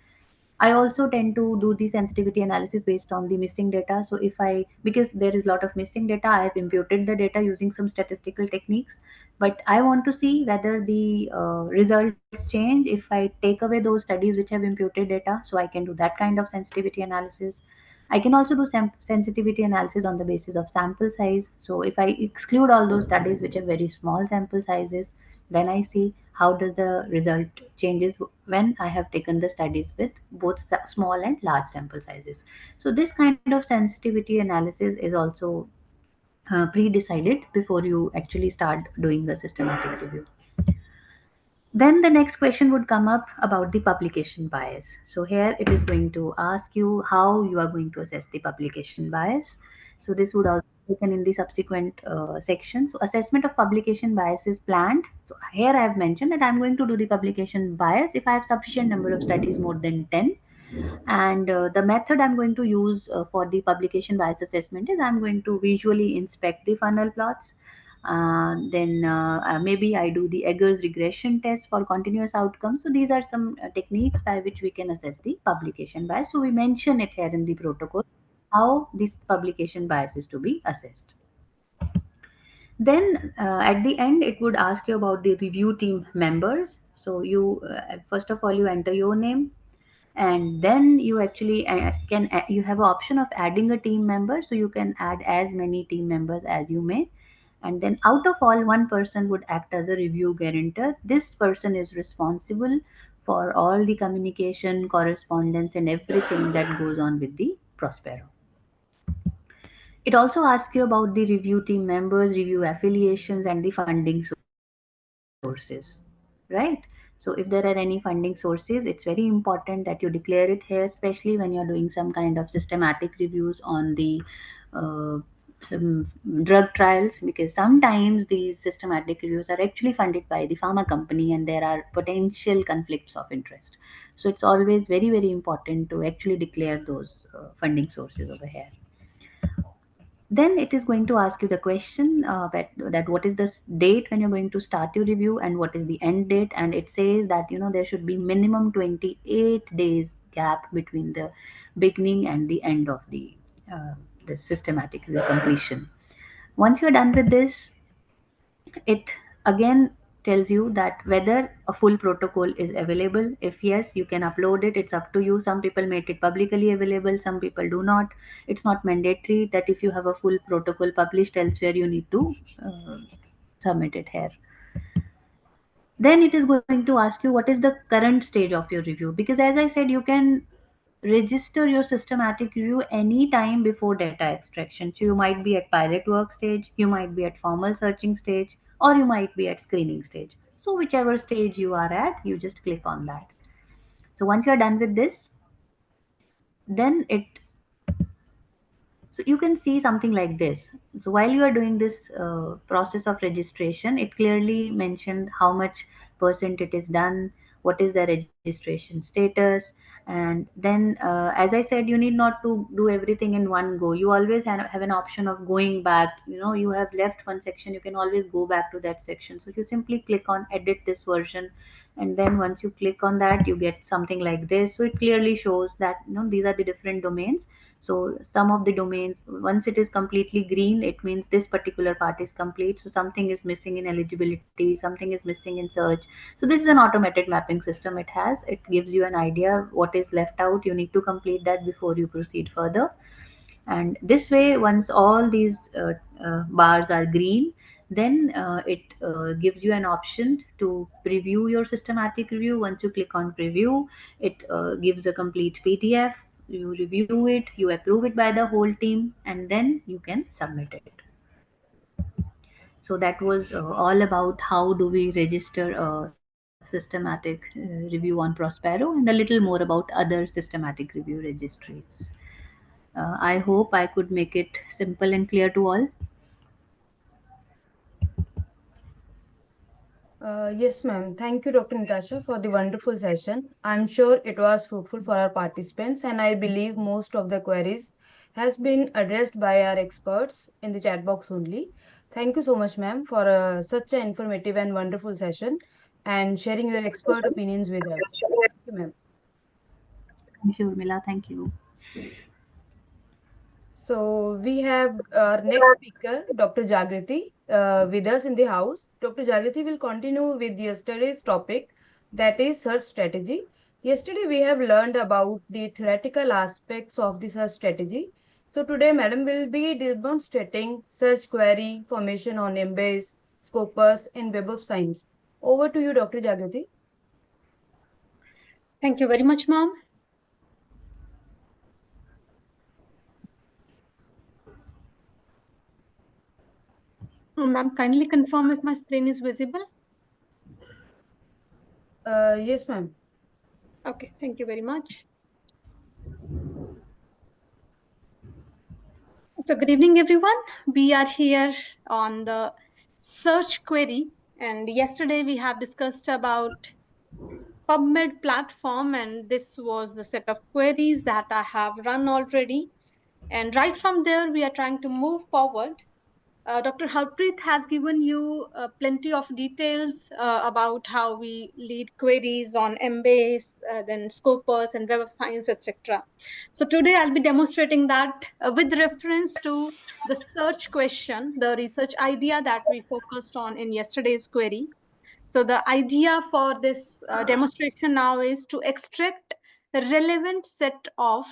I also tend to do the sensitivity analysis based on the missing data. So if I, because there is a lot of missing data, I have imputed the data using some statistical techniques. But I want to see whether the results change if I take away those studies which have imputed data. So I can do that kind of sensitivity analysis. I can also do sensitivity analysis on the basis of sample size. So if I exclude all those studies which have very small sample sizes, then I see how does the result changes when I have taken the studies with both small and large sample sizes. So this kind of sensitivity analysis is also pre-decided before you actually start doing the systematic review. Then the next question would come up about the publication bias. So here it is going to ask you how you are going to assess the publication bias. So this would also be taken in the subsequent section. So assessment of publication bias is planned. So here I have mentioned that I am going to do the publication bias if I have sufficient number of studies more than 10. And the method I'm going to use for the publication bias assessment is I'm going to visually inspect the funnel plots. Then maybe I do the Eggers regression test for continuous outcomes. So these are some techniques by which we can assess the publication bias. So we mention it here in the protocol how this publication bias is to be assessed. Then at the end, it would ask you about the review team members. So you first of all you enter your name, and then you actually you have an option of adding a team member, so you can add as many team members as you may. And then out of all, one person would act as a review guarantor. This person is responsible for all the communication, correspondence, and everything that goes on with the Prospero. It also asks you about the review team members, review affiliations, and the funding sources, right? So if there are any funding sources, it's very important that you declare it here, especially when you're doing some kind of systematic reviews on the uh, some drug trials, because sometimes these systematic reviews are actually funded by the pharma company and there are potential conflicts of interest. So it's always very, very important to actually declare those funding sources over here. Then it is going to ask you the question that what is the date when you're going to start your review and what is the end date. And it says that there should be minimum 28 days gap between the beginning and the end of the systematic review completion. Once you're done with this, it again tells you that whether a full protocol is available. If yes, you can upload it. It's up to you. Some people make it publicly available, some people do not. It's not mandatory that if you have a full protocol published elsewhere, you need to uh, submit it here. Then it is going to ask you what is the current stage of your review, because as I said, you can register your systematic review any time before data extraction. So you might be at pilot work stage, you might be at formal searching stage, or you might be at screening stage. So whichever stage you are at, you just click on that. So once you're done with this, then it so you can see something like this. So while you are doing this process of registration, it clearly mentioned how much percent it is done, what is the registration status. And then as I said, you need not to do everything in one go. You always have an option of going back. You have left one section, you can always go back to that section. So you simply click on edit this version, and then once you click on that, you get something like this. So it clearly shows that these are the different domains. So some of the domains, once it is completely green, it means this particular part is complete. So something is missing in eligibility, something is missing in search. So this is an automated mapping system. It gives you an idea what is left out. You need to complete that before you proceed further. And this way, once all these bars are green, then it gives you an option to preview your systematic review. Once you click on preview, it gives a complete PDF. You review it, you approve it by the whole team, and then you can submit it. So that was all about how do we register a systematic review on Prospero, and a little more about other systematic review registries. I hope I could make it simple and clear to all. Yes, ma'am. Thank you, Dr. Natasha, for the wonderful session. I'm sure it was fruitful for our participants, and I believe most of the queries has been addressed by our experts in the chat box only. Thank you so much, ma'am, for such an informative and wonderful session and sharing your expert opinions with us. Thank you, ma'am. Thank you, Mila. Thank you. So we have our next speaker, Dr. Jagriti, with us in the house. Dr. Jagriti will continue with yesterday's topic, that is search strategy. Yesterday we have learned about the theoretical aspects of the search strategy. So today, Madam will be demonstrating search query formation on Embase, Scopus, and Web of Science. Over to you, Dr. Jagriti. Thank you very much, ma'am. Ma'am, kindly confirm if my screen is visible. Yes, ma'am. Okay, thank you very much. So good evening, everyone. We are here on the search query, and yesterday we have discussed about PubMed platform, and this was the set of queries that I have run already. And right from there, we are trying to move forward. Dr. Harpreet has given you plenty of details about how we lead queries on Embase, then Scopus and Web of Science, etc. So today I'll be demonstrating that with reference to the search question, the research idea that we focused on in yesterday's query. So the idea for this demonstration now is to extract a relevant set of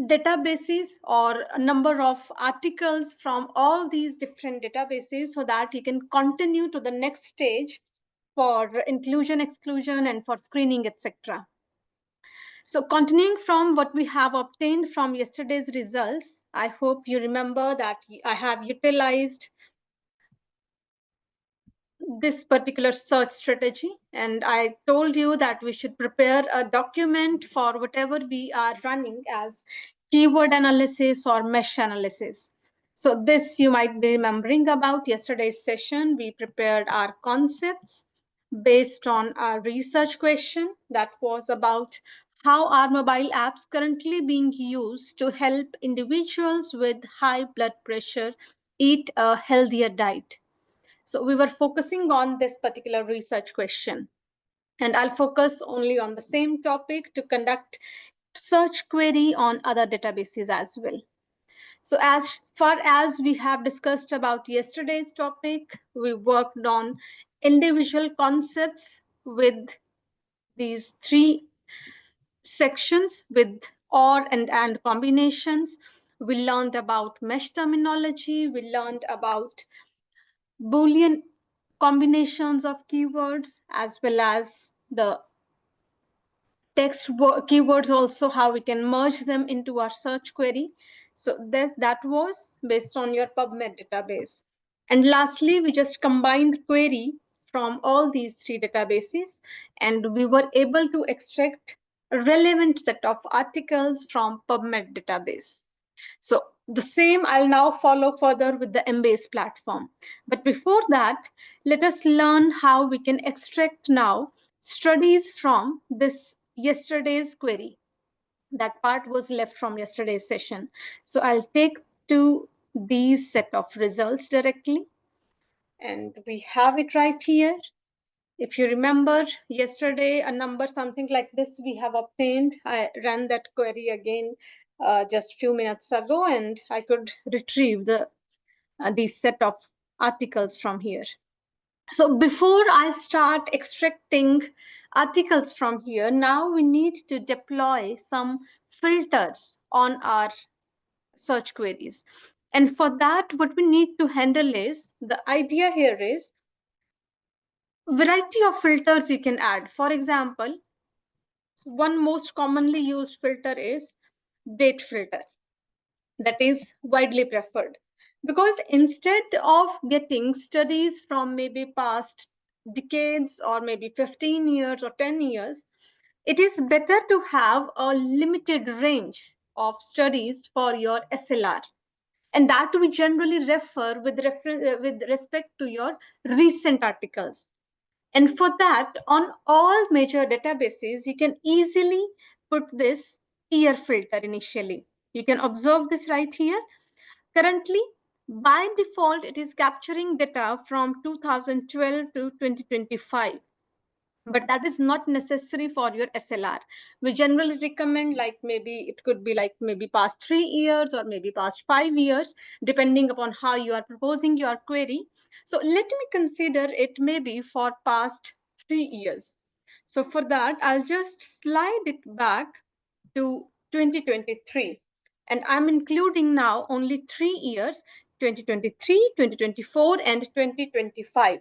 databases or a number of articles from all these different databases so that you can continue to the next stage for inclusion, exclusion, and for screening, etc. So continuing from what we have obtained from yesterday's results, I hope you remember that I have utilized this particular search strategy, and I told you that we should prepare a document for whatever we are running as keyword analysis or mesh analysis. So this you might be remembering about yesterday's session. We prepared our concepts based on our research question that was about how are mobile apps currently being used to help individuals with high blood pressure eat a healthier diet. So we were focusing on this particular research question. And I'll focus only on the same topic to conduct search query on other databases as well. So as far as we have discussed about yesterday's topic, we worked on individual concepts with these three sections with or and combinations. We learned about mesh terminology. We learned about Boolean combinations of keywords as well as the keywords, also how we can merge them into our search query. So that was based on your PubMed database. And lastly, we just combined query from all these three databases, and we were able to extract a relevant set of articles from PubMed database. So the same I'll now follow further with the Embase platform. But before that, let us learn how we can extract now studies from this yesterday's query. That part was left from yesterday's session. So I'll take to these set of results directly. And we have it right here. If you remember yesterday, a number something like this we have obtained. I ran that query again just few minutes ago, and I could retrieve these set of articles from here. So before I start extracting articles from here, now we need to deploy some filters on our search queries. And for that, what we need to handle is, the idea here is variety of filters you can add. For example, one most commonly used filter is date filter. That is widely preferred because instead of getting studies from maybe past decades or maybe 15 years or 10 years, it is better to have a limited range of studies for your SLR. And that we generally refer with respect to your recent articles. And for that, on all major databases, you can easily put this year filter initially. You can observe this right here. Currently, by default, it is capturing data from 2012 to 2025. But that is not necessary for your SLR. We generally recommend like maybe it could be like maybe past 3 years or maybe past 5 years, depending upon how you are proposing your query. So let me consider it maybe for past 3 years. So for that, I'll just slide it back to 2023. And I'm including now only 3 years, 2023, 2024, and 2025.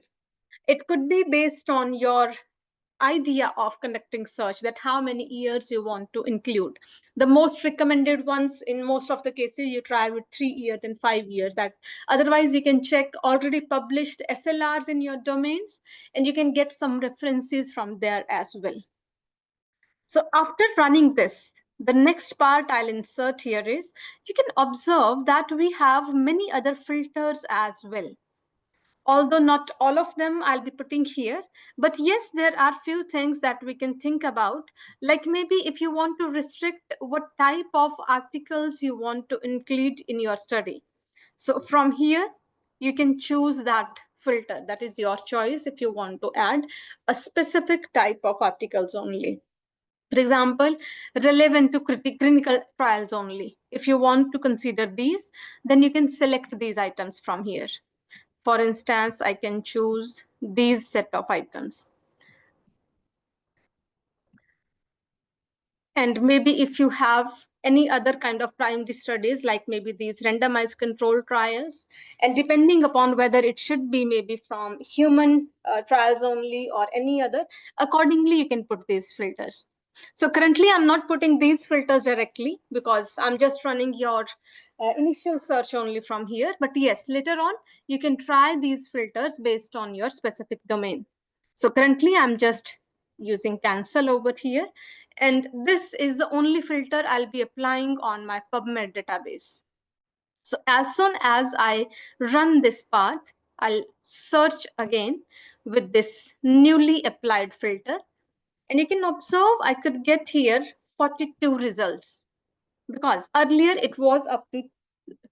It could be based on your idea of conducting search, that how many years you want to include. The most recommended ones in most of the cases you try with 3 years and 5 years. That otherwise you can check already published SLRs in your domains, and you can get some references from there as well. So after running this, the next part I'll insert here is you can observe that we have many other filters as well. Although not all of them I'll be putting here, but yes, there are few things that we can think about, like maybe if you want to restrict what type of articles you want to include in your study. So from here, you can choose that filter. That is your choice if you want to add a specific type of articles only. For example, relevant to clinical trials only. If you want to consider these, then you can select these items from here. For instance, I can choose these set of items. And maybe if you have any other kind of primary studies, like maybe these randomized control trials, and depending upon whether it should be maybe from human trials only or any other, accordingly you can put these filters. So currently I'm not putting these filters directly because I'm just running your initial search only from here. But yes, later on, you can try these filters based on your specific domain. So currently I'm just using cancel over here. And this is the only filter I'll be applying on my PubMed database. So as soon as I run this part, I'll search again with this newly applied filter. And you can observe I could get here 42 results, because earlier it was up to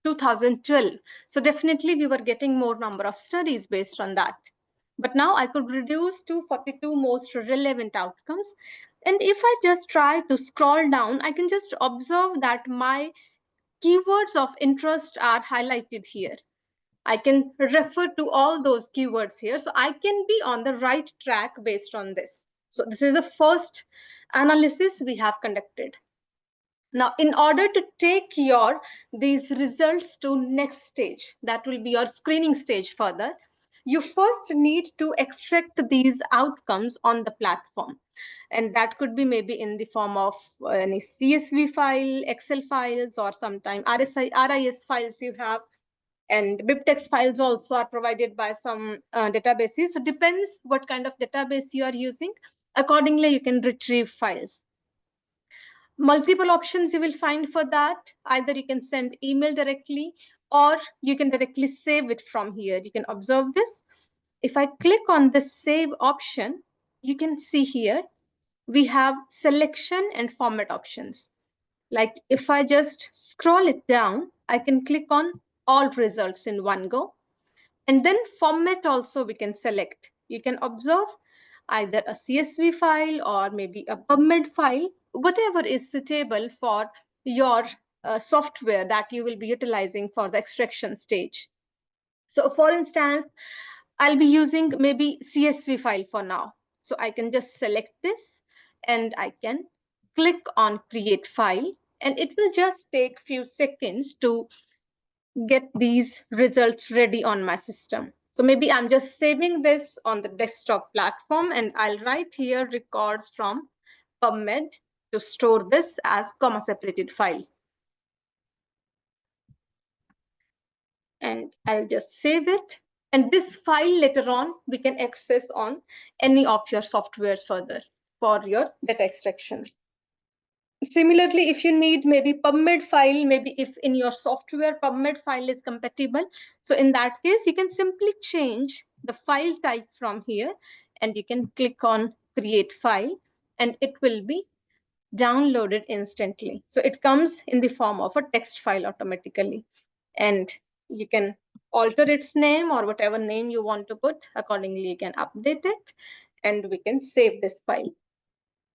2012. So definitely we were getting more number of studies based on that. But now I could reduce to 42 most relevant outcomes. And if I just try to scroll down, I can just observe that my keywords of interest are highlighted here. I can refer to all those keywords here. So I can be on the right track based on this. So this is the first analysis we have conducted. Now, in order to take your these results to next stage, that will be your screening stage further, you first need to extract these outcomes on the platform. And that could be maybe in the form of any CSV file, Excel files, or sometime RIS files you have. And BibTeX files also are provided by some databases. So depends what kind of database you are using. Accordingly, you can retrieve files. Multiple options you will find for that. Either you can send email directly, or you can directly save it from here. You can observe this. If I click on the save option, you can see here we have selection and format options. Like if I just scroll it down, I can click on all results in one go. And then format also we can select. You can observe either a CSV file or maybe a PubMed file, whatever is suitable for your software that you will be utilizing for the extraction stage. So for instance, I'll be using maybe CSV file for now. So I can just select this and I can click on create file, and it will just take few seconds to get these results ready on my system. So maybe I'm just saving this on the desktop platform, and I'll write here records from PubMed to store this as comma separated file. And I'll just save it. And this file later on we can access on any of your softwares further for your data extractions. Similarly, if you need maybe PubMed file, maybe if in your software PubMed file is compatible, so in that case, you can simply change the file type from here and you can click on create file and it will be downloaded instantly. So it comes in the form of a text file automatically. And you can alter its name or whatever name you want to put. Accordingly, you can update it and we can save this file.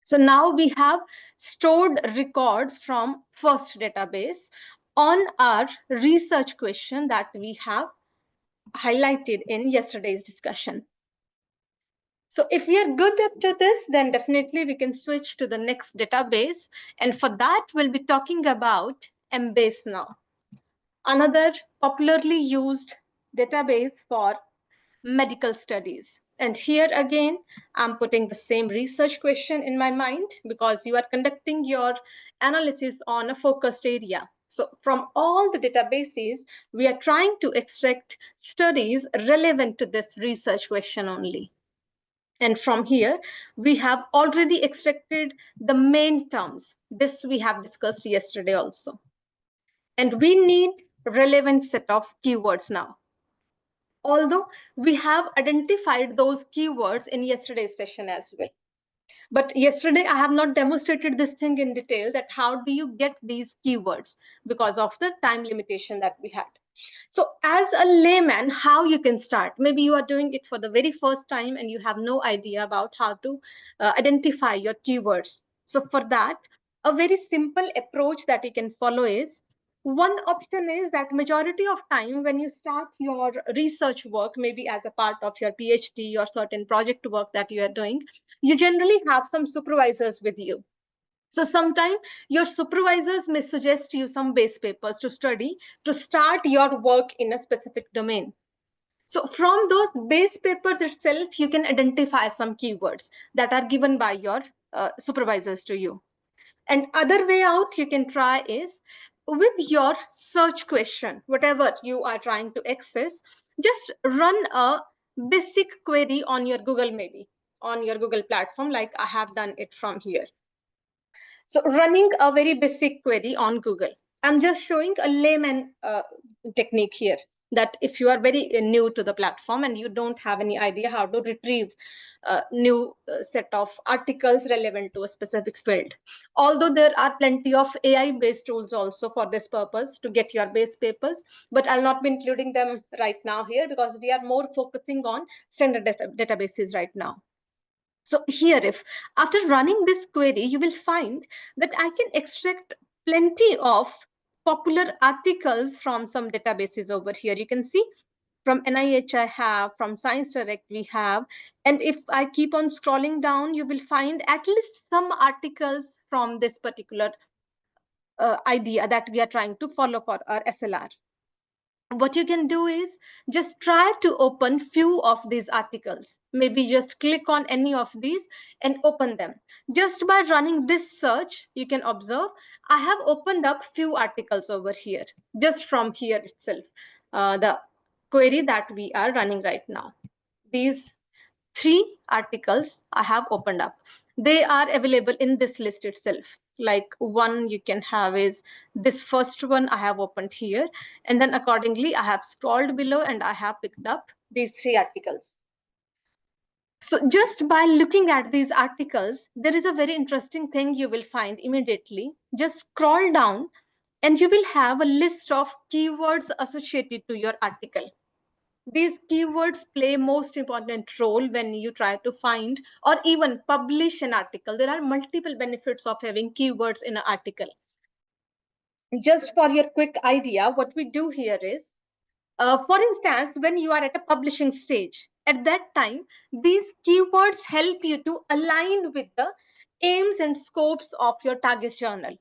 So now we have stored records from first database on our research question that we have highlighted in yesterday's discussion. So if we are good up to this, then definitely we can switch to the next database. And for that, we'll be talking about Embase now. Another popularly used database for medical studies. And here again, I'm putting the same research question in my mind because you are conducting your analysis on a focused area. So from all the databases, we are trying to extract studies relevant to this research question only. And from here, we have already extracted the main terms. This we have discussed yesterday also. And we need relevant set of keywords now. Although we have identified those keywords in yesterday's session as well. But yesterday, I have not demonstrated this thing in detail that how do you get these keywords because of the time limitation that we had. So as a layman, how you can start? Maybe you are doing it for the very first time and you have no idea about how to identify your keywords. So for that, a very simple approach that you can follow is, one option is that majority of time when you start your research work, maybe as a part of your PhD or certain project work that you are doing, you generally have some supervisors with you. So sometimes your supervisors may suggest you some base papers to study to start your work in a specific domain. So from those base papers itself, you can identify some keywords that are given by your supervisors to you. And other way out you can try is with your search question, whatever you are trying to access, just run a basic query on your Google, maybe on your Google platform, like I have done it from here. So running a very basic query on Google. I'm just showing a layman technique here, that if you are very new to the platform and you don't have any idea how to retrieve a new set of articles relevant to a specific field. Although there are plenty of AI-based tools also for this purpose to get your base papers, but I'll not be including them right now here because we are more focusing on standard databases right now. So here, if after running this query, you will find that I can extract plenty of popular articles from some databases over here. You can see from NIH I have, from Science Direct we have. And if I keep on scrolling down, you will find at least some articles from this particular idea that we are trying to follow for our SLR. What you can do is just try to open few of these articles. Maybe just click on any of these and open them. Just by running this search, you can observe I have opened up few articles over here, just from here itself, the query that we are running right now. These 3 articles I have opened up. They are available in this list itself. Like one you can have is this first one I have opened here. And then accordingly, I have scrolled below and I have picked up these 3 articles. So just by looking at these articles, there is a very interesting thing you will find immediately. Just scroll down and you will have a list of keywords associated to your article. These keywords play most important role when you try to find or even publish an article. There are multiple benefits of having keywords in an article. Just for your quick idea, what we do here is, for instance, when you are at a publishing stage, at that time, these keywords help you to align with the aims and scopes of your target journal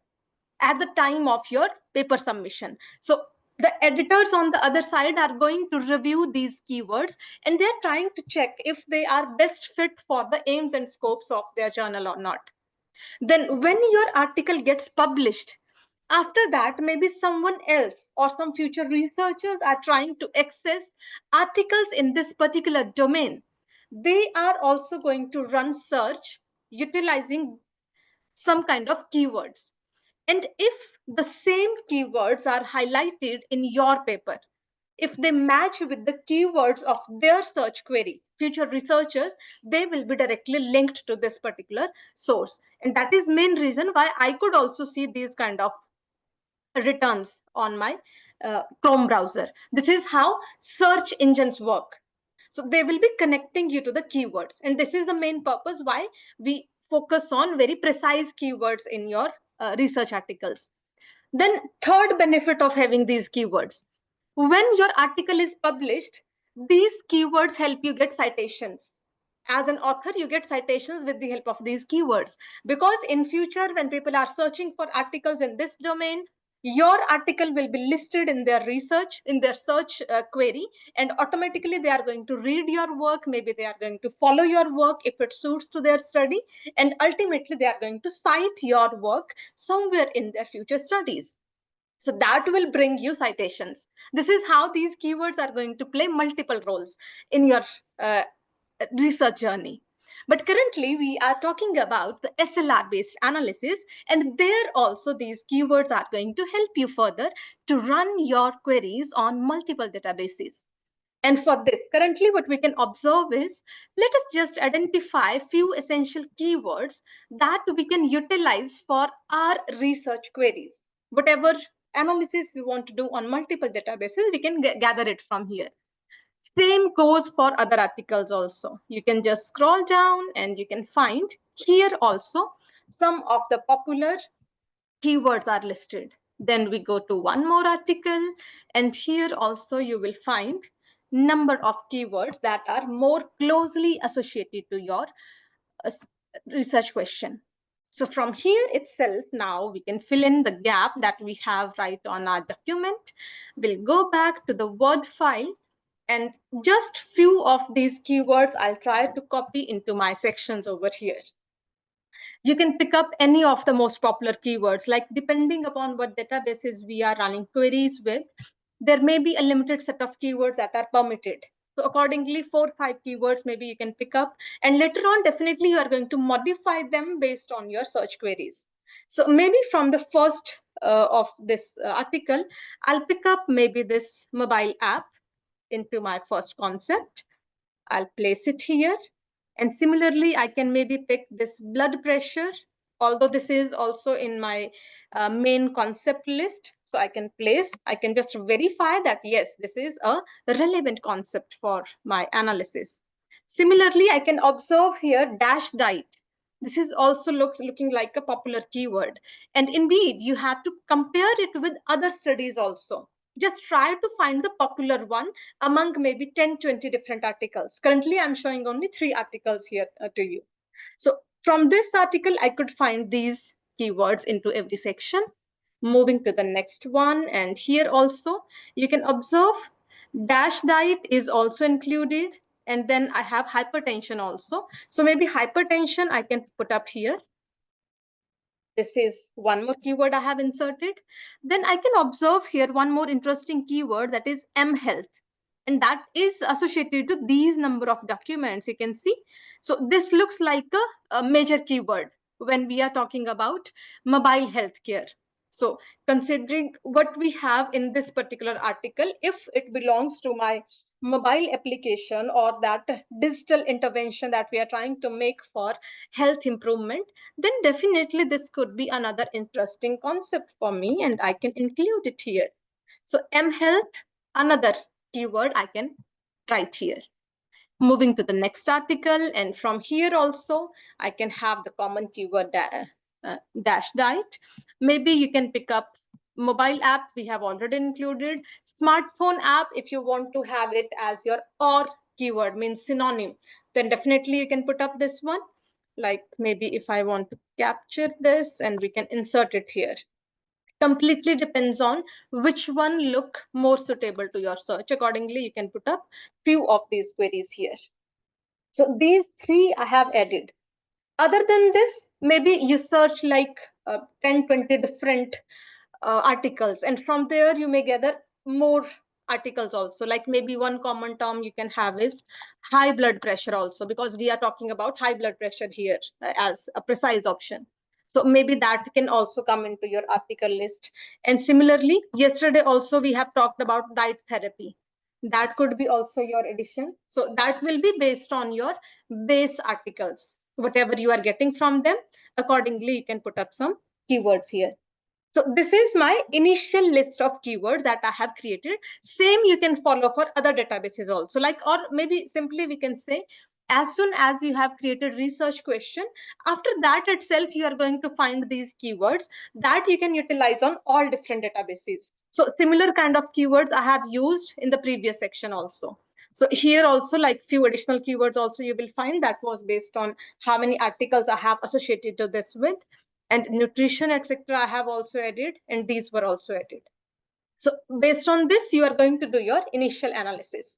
at the time of your paper submission. So the editors on the other side are going to review these keywords and they're trying to check if they are best fit for the aims and scopes of their journal or not. Then when your article gets published, after that, maybe someone else or some future researchers are trying to access articles in this particular domain. They are also going to run search utilizing some kind of keywords. And if the same keywords are highlighted in your paper, if they match with the keywords of their search query, future researchers, they will be directly linked to this particular source. And that is main reason why I could also see these kind of returns on my Chrome browser. This is how search engines work. So they will be connecting you to the keywords. And this is the main purpose why we focus on very precise keywords in your research articles. Then third benefit of having these keywords, when your article is published, these keywords help you get citations. As an author, you get citations with the help of these keywords, because in future when people are searching for articles in this domain, your article will be listed in their research, in their search query, and automatically they are going to read your work. Maybe they are going to follow your work if it suits to their study, and ultimately they are going to cite your work somewhere in their future studies. So that will bring you citations. This is how these keywords are going to play multiple roles in your research journey. But currently we are talking about the SLR based analysis, and there also these keywords are going to help you further to run your queries on multiple databases. And for this, currently what we can observe is, let us just identify few essential keywords that we can utilize for our research queries. Whatever analysis we want to do on multiple databases, we can gather it from here. Same goes for other articles also. You can just scroll down and you can find here also some of the popular keywords are listed. Then we go to one more article, and here also you will find number of keywords that are more closely associated to your uh, research question. So from here itself, now we can fill in the gap that we have right on our document. We'll go back to the Word file, and just few of these keywords I'll try to copy into my sections over here. You can pick up any of the most popular keywords, like depending upon what databases we are running queries with, there may be a limited set of keywords that are permitted. So accordingly, 4 or 5 keywords maybe you can pick up, and later on definitely you are going to modify them based on your search queries. So maybe from the first of this article, I'll pick up maybe this mobile app into my first concept. I'll place it here. And similarly, I can maybe pick this blood pressure, although this is also in my main concept list. So I can just verify that, yes, this is a relevant concept for my analysis. Similarly, I can observe here dash diet. This is also looking like a popular keyword. And indeed, you have to compare it with other studies also. Just try to find the popular one among maybe 10-20 different articles. Currently, I'm showing only 3 articles here to you. So from this article, I could find these keywords into every section. Moving to the next one, and here also, you can observe dash diet is also included. And then I have hypertension also. So maybe hypertension I can put up here. This is one more keyword I have inserted. Then I can observe here one more interesting keyword, that is M health. And that is associated to these number of documents you can see. So this looks like a major keyword when we are talking about mobile healthcare. So considering what we have in this particular article, if it belongs to my mobile application or that digital intervention that we are trying to make for health improvement, then definitely this could be another interesting concept for me, and I can include it here. So M health, another keyword I can write here. Moving to the next article, and from here also I can have the common keyword dash diet. Maybe you can pick up mobile app, we have already included. Smartphone app, if you want to have it as your or keyword, means synonym, then definitely you can put up this one. Like maybe if I want to capture this, and we can insert it here. Completely depends on which one look more suitable to your search. Accordingly, you can put up few of these queries here. So these 3 I have added. Other than this, maybe you search like 10-20 different articles, and from there you may gather more articles also. Like maybe one common term you can have is high blood pressure also, because we are talking about high blood pressure here as a precise option. So maybe that can also come into your article list. And similarly, yesterday also we have talked about diet therapy. That could be also your addition. So that will be based on your base articles. Whatever you are getting from them, accordingly, you can put up some keywords here. So this is my initial list of keywords that I have created. Same you can follow for other databases also. Like, or maybe simply we can say, as soon as you have created research question, after that itself, you are going to find these keywords that you can utilize on all different databases. So similar kind of keywords I have used in the previous section also. So here also, like few additional keywords also you will find that was based on how many articles I have associated to this with, and nutrition, etc. I have also added, and these were also added. So based on this, you are going to do your initial analysis.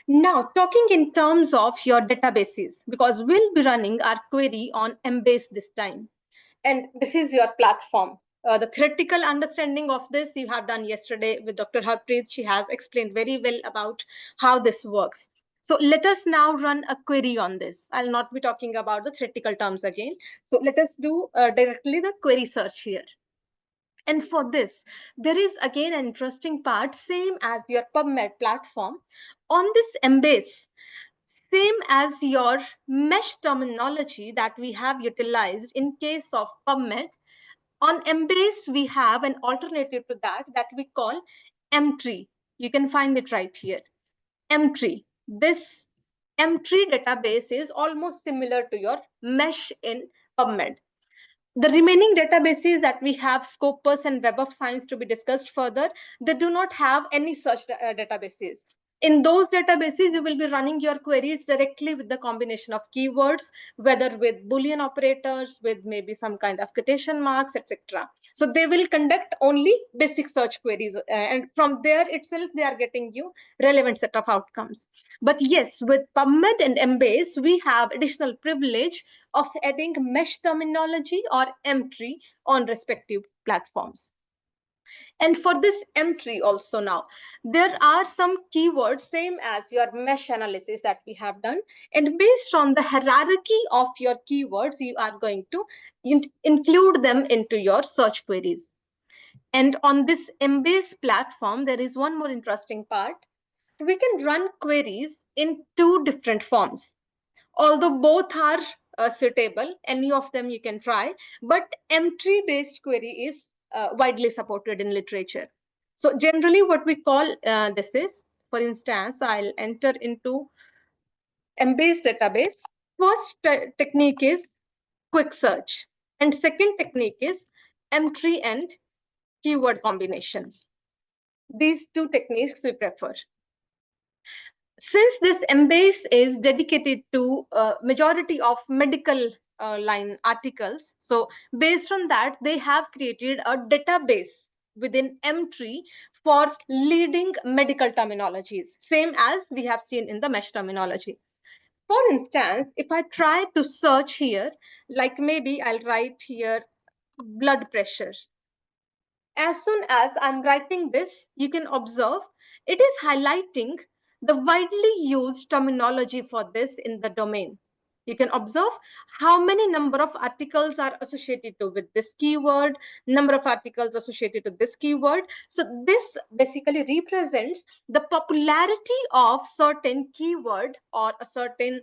Now, talking in terms of your databases, because we'll be running our query on Embase this time. And this is your platform. The theoretical understanding of this you have done yesterday with Dr. Harpreet. She has explained very well about how this works. So let us now run a query on this. I'll not be talking about the theoretical terms again. So let us do directly the query search here. And for this, there is again an interesting part, same as your PubMed platform. On this Embase, same as your mesh terminology that we have utilized in case of PubMed, on Embase, we have an alternative to that we call M-tree. You can find it right here. M-tree. This M-tree database is almost similar to your mesh in PubMed. The remaining databases that we have, Scopus and Web of Science, to be discussed further, they do not have any such databases. In those databases, you will be running your queries directly with the combination of keywords, whether with Boolean operators, with maybe some kind of quotation marks, etc. So they will conduct only basic search queries, and from there itself, they are getting you relevant set of outcomes. But yes, with PubMed and Embase, we have additional privilege of adding mesh terminology or M-tree on respective platforms. And for this M-tree also now, there are some keywords, same as your mesh analysis that we have done. And based on the hierarchy of your keywords, you are going to include them into your search queries. And on this Embase platform, there is one more interesting part. We can run queries in two different forms. Although both are suitable, any of them you can try, but M-tree based query is widely supported in literature. So generally what we call this is, for instance, I'll enter into Embase database. First technique is quick search, and second technique is M-tree and keyword combinations. These two techniques we prefer. Since this Embase is dedicated to majority of medical line articles, so based on that, they have created a database within M-tree for leading medical terminologies, same as we have seen in the mesh terminology. For instance, if I try to search here, like maybe I'll write here blood pressure. As soon as I'm writing this, you can observe it is highlighting the widely used terminology for this in the domain. You can observe how many number of articles are associated to with this keyword, number of articles associated to this keyword. So this basically represents the popularity of certain keyword or a certain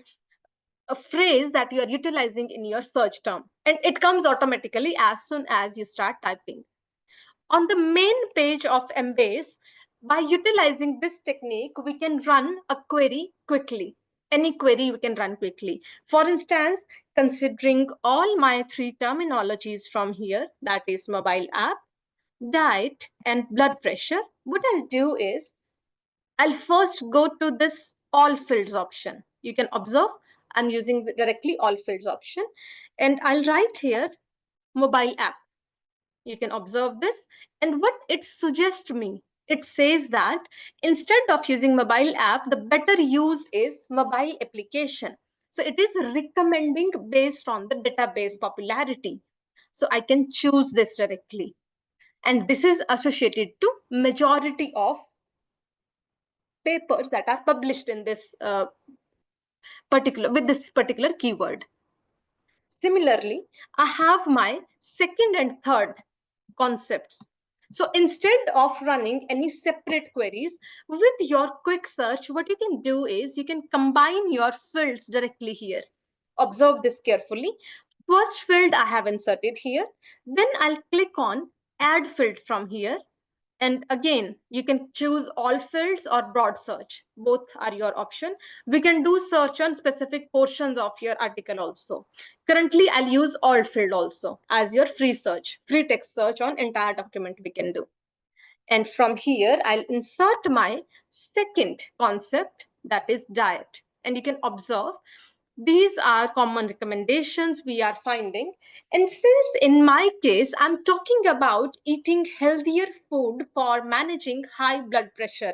phrase that you are utilizing in your search term. And it comes automatically as soon as you start typing. On the main page of Embase, by utilizing this technique, we can run a query quickly. Any query we can run quickly. For instance, considering all my three terminologies from here, that is mobile app, diet, and blood pressure, what I'll do is I'll first go to this all fields option. You can observe I'm using directly all fields option, and I'll write here mobile app. You can observe this. And what it suggests me, it says that instead of using mobile app, the better use is mobile application. So it is recommending based on the database popularity. So I can choose this directly. And this is associated to majority of papers that are published in this with this particular keyword. Similarly, I have my second and third concepts. So instead of running any separate queries, with your quick search, what you can do is you can combine your fields directly here. Observe this carefully. First field I have inserted here. Then I'll click on add field from here. And again, you can choose all fields or broad search. Both are your option. We can do search on specific portions of your article also. Currently, I'll use all field also as your free search, free text search on entire document we can do. And from here, I'll insert my second concept, that is diet. And you can observe these are common recommendations we are finding. And since in my case, I'm talking about eating healthier food for managing high blood pressure.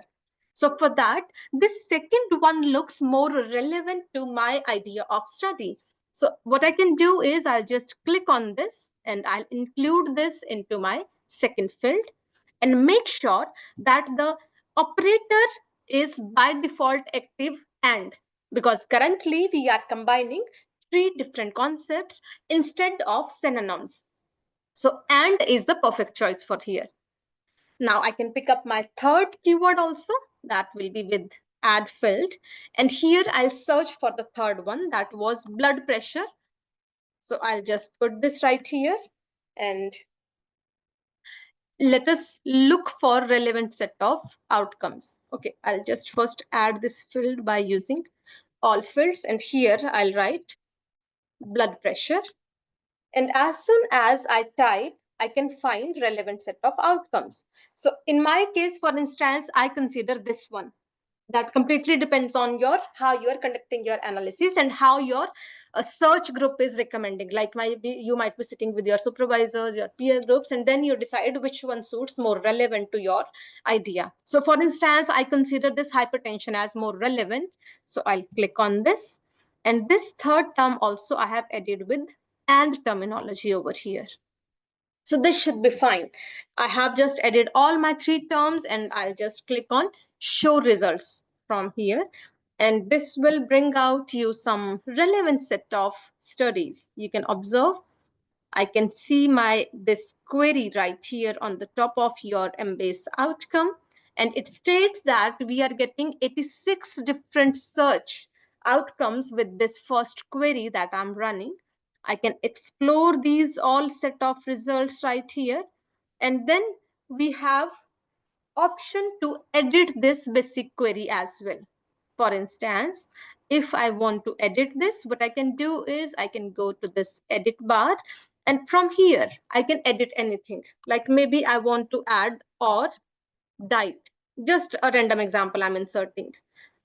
So for that, this second one looks more relevant to my idea of study. So what I can do is I'll just click on this and I'll include this into my second field and make sure that the operator is by default active and, because currently we are combining three different concepts instead of synonyms. So and is the perfect choice for here. Now I can pick up my third keyword also, that will be with add field. And here I'll search for the third one, that was blood pressure. So I'll just put this right here and let us look for relevant set of outcomes. Okay, I'll just first add this field by using all fields, and here I'll write blood pressure. And as soon as I type, I can find relevant set of outcomes. So in my case, for instance, I consider this one. That completely depends on your how you are conducting your analysis and how your search group is recommending. Like you might be sitting with your supervisors, your peer groups, and then you decide which one suits more relevant to your idea. So for instance, I consider this hypertension as more relevant. So I'll click on this. And this third term also I have added with and terminology over here. So this should be fine. I have just added all my three terms and I'll just click on show results from here. And this will bring out you some relevant set of studies. You can observe. I can see this query right here on the top of your Embase outcome. And it states that we are getting 86 different search outcomes with this first query that I'm running. I can explore these all set of results right here. And then we have option to edit this basic query as well. For instance, if I want to edit this, what I can do is I can go to this edit bar, and from here I can edit anything. Like maybe I want to add or diet, just a random example I'm inserting.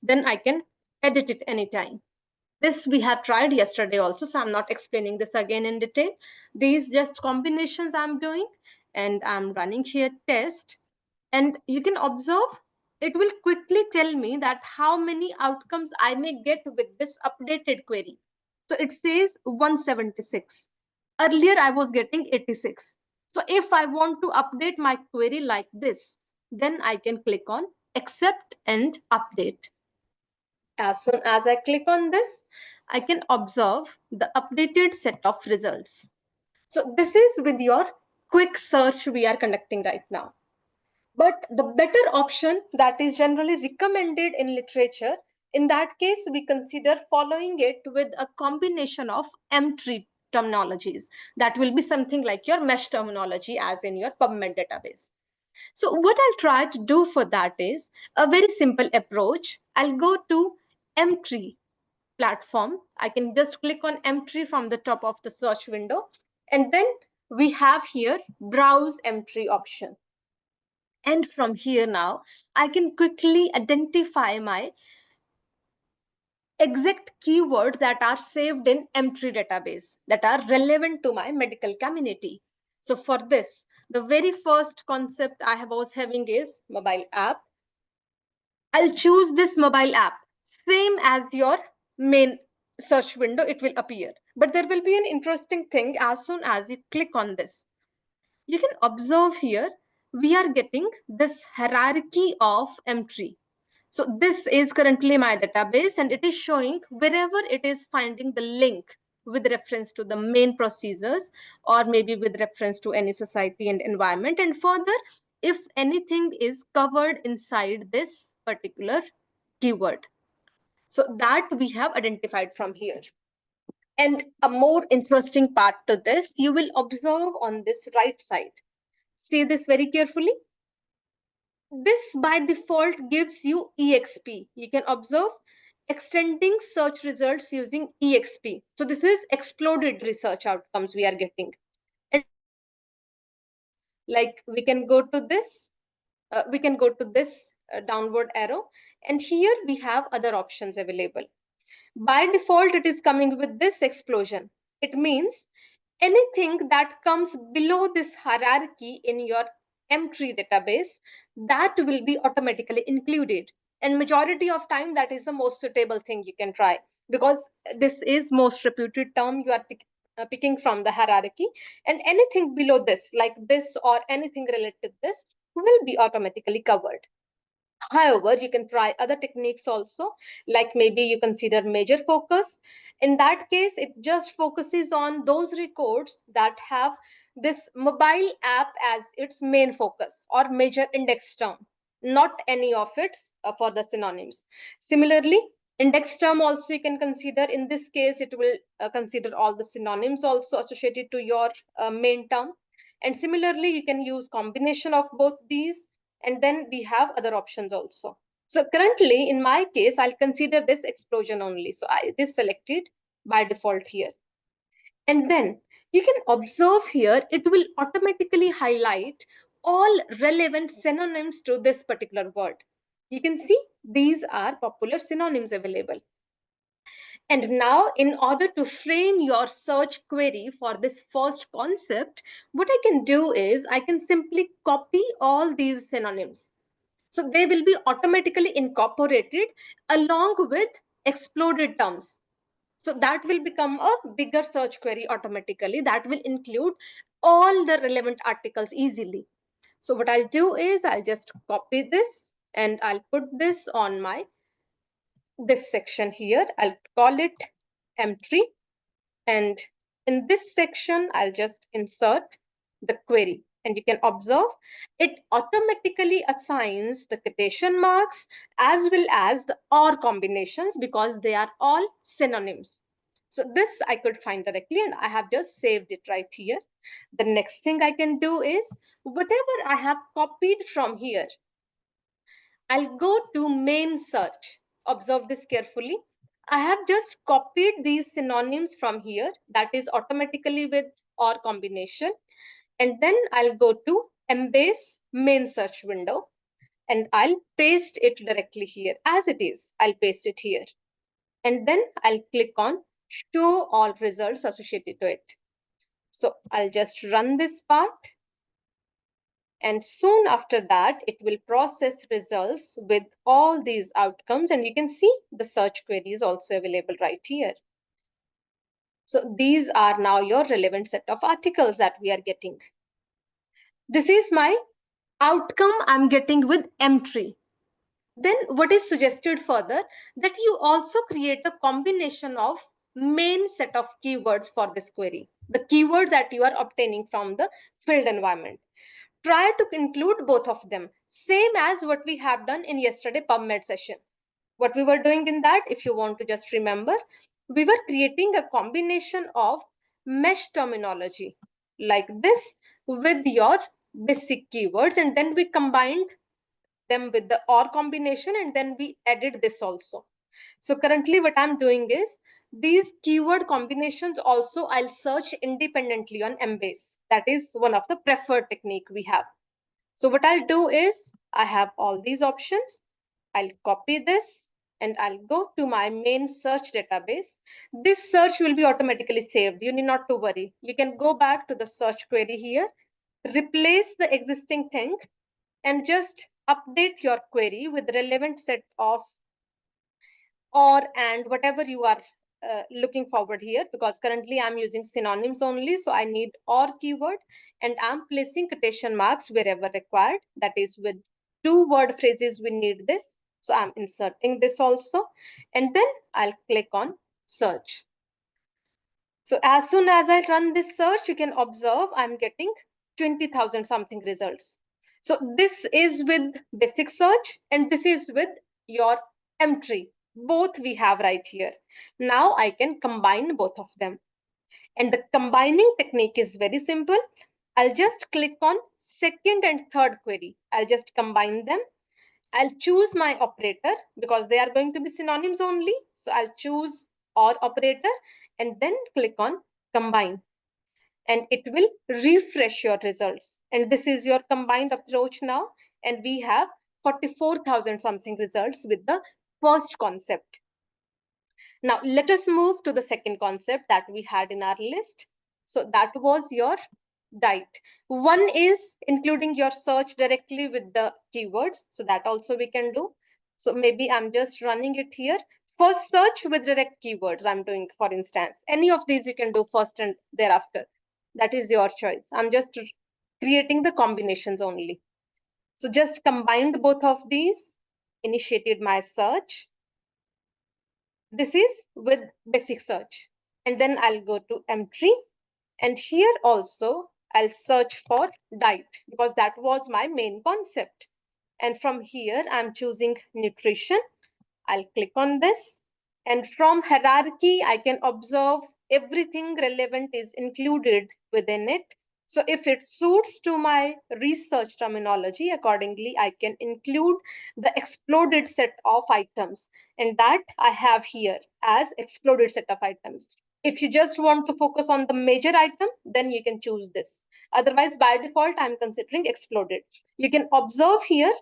Then I can edit it anytime. This we have tried yesterday also, so I'm not explaining this again in detail. These just combinations I'm doing, and I'm running here test. And you can observe, it will quickly tell me that how many outcomes I may get with this updated query. So it says 176. Earlier I was getting 86. So if I want to update my query like this, then I can click on accept and update. As soon as I click on this, I can observe the updated set of results. So this is with your quick search we are conducting right now. But the better option that is generally recommended in literature, in that case, we consider following it with a combination of M-tree terminologies. That will be something like your mesh terminology as in your PubMed database. So what I'll try to do for that is a very simple approach. I'll go to M-tree platform. I can just click on M-tree from the top of the search window. And then we have here browse M-tree option. And from here now, I can quickly identify my exact keywords that are saved in M-tree database that are relevant to my medical community. So for this, the very first concept I was having is mobile app. I'll choose this mobile app, same as your main search window, it will appear. But there will be an interesting thing as soon as you click on this. You can observe here, we are getting this hierarchy of M-tree. So this is currently my database and it is showing wherever it is finding the link, with reference to the main procedures, or maybe with reference to any society and environment, and further, if anything is covered inside this particular keyword. So that we have identified from here. And a more interesting part to this, you will observe on this right side. See this very carefully. This by default gives you EXP. You can observe extending search results using EXP. So this is exploded research outcomes we are getting. And like we can go to this downward arrow, and here we have other options available. By default, it is coming with this explosion. It means anything that comes below this hierarchy in your M-tree database, that will be automatically included. And majority of time, that is the most suitable thing you can try, because this is most reputed term you are picking from the hierarchy, and anything below this, like this or anything related to this, will be automatically covered. However, you can try other techniques also, like maybe you consider major focus. In that case, it just focuses on those records that have this mobile app as its main focus or major index term, not any of its for the synonyms. Similarly, index term also you can consider. In this case, it will consider all the synonyms also associated to your main term. And similarly, you can use combination of both these, and then we have other options also. So currently, in my case, I'll consider this explosion only. So this selected by default here. And then you can observe here, it will automatically highlight all relevant synonyms to this particular word. You can see these are popular synonyms available. And now, in order to frame your search query for this first concept, what I can do is I can simply copy all these synonyms. So they will be automatically incorporated along with exploded terms. So that will become a bigger search query automatically. That will include all the relevant articles easily. So what I'll do is I'll just copy this and I'll put this on my this section here. I'll call it M-tree. And in this section, I'll just insert the query. And you can observe it automatically assigns the quotation marks as well as the or combinations, because they are all synonyms. So this I could find directly, and I have just saved it right here. The next thing I can do is whatever I have copied from here, I'll go to main search. Observe this carefully. I have just copied these synonyms from here, that is automatically with or combination. And then I'll go to Embase main search window, and I'll paste it directly here as it is. I'll paste it here. And then I'll click on show all results associated to it. So I'll just run this part. And soon after that, it will process results with all these outcomes. And you can see the search query is also available right here. So these are now your relevant set of articles that we are getting. This is my outcome I'm getting with M-tree. Then what is suggested further, that you also create a combination of main set of keywords for this query, the keywords that you are obtaining from the field environment. Try to include both of them, same as what we have done in yesterday PubMed session. What we were doing in that, if you want to just remember, we were creating a combination of mesh terminology like this with your basic keywords, and then we combined them with the or combination, and then we added this also. So currently what I'm doing is these keyword combinations also I'll search independently on Embase. That is one of the preferred technique we have. So what I'll do is I have all these options. I'll copy this and I'll go to my main search database. This search will be automatically saved. You need not to worry. You can go back to the search query here, replace the existing thing, and just update your query with relevant set of or and whatever you are looking forward here, because currently I'm using synonyms only, so I need or keyword, and I'm placing quotation marks wherever required. That is with 2-word phrases we need this, so I'm inserting this also, and then I'll click on search. So as soon as I run this search, you can observe I'm getting 20,000 something results. So this is with basic search and this is with your M-tree. Both we have right here. Now I can combine both of them. And the combining technique is very simple. I'll just click on second and third query. I'll just combine them. I'll choose my operator because they are going to be synonyms only. So I'll choose OR operator and then click on combine. And it will refresh your results. And this is your combined approach now. And we have 44,000 something results with the first concept. Now, let us move to the second concept that we had in our list. So that was your diet. One is including your search directly with the keywords. So that also we can do. So maybe I'm just running it here. First search with direct keywords I'm doing, for instance. Any of these you can do first and thereafter. That is your choice. I'm just creating the combinations only. So just combined both of these, initiated my search. This is with basic search. And then I'll go to M-tree. And here also, I'll search for diet because that was my main concept. And from here, I'm choosing nutrition. I'll click on this. And from hierarchy, I can observe everything relevant is included within it. So if it suits to my research terminology, accordingly, I can include the exploded set of items. And that I have here as exploded set of items. If you just want to focus on the major item, then you can choose this. Otherwise, by default, I'm considering exploded. You can observe here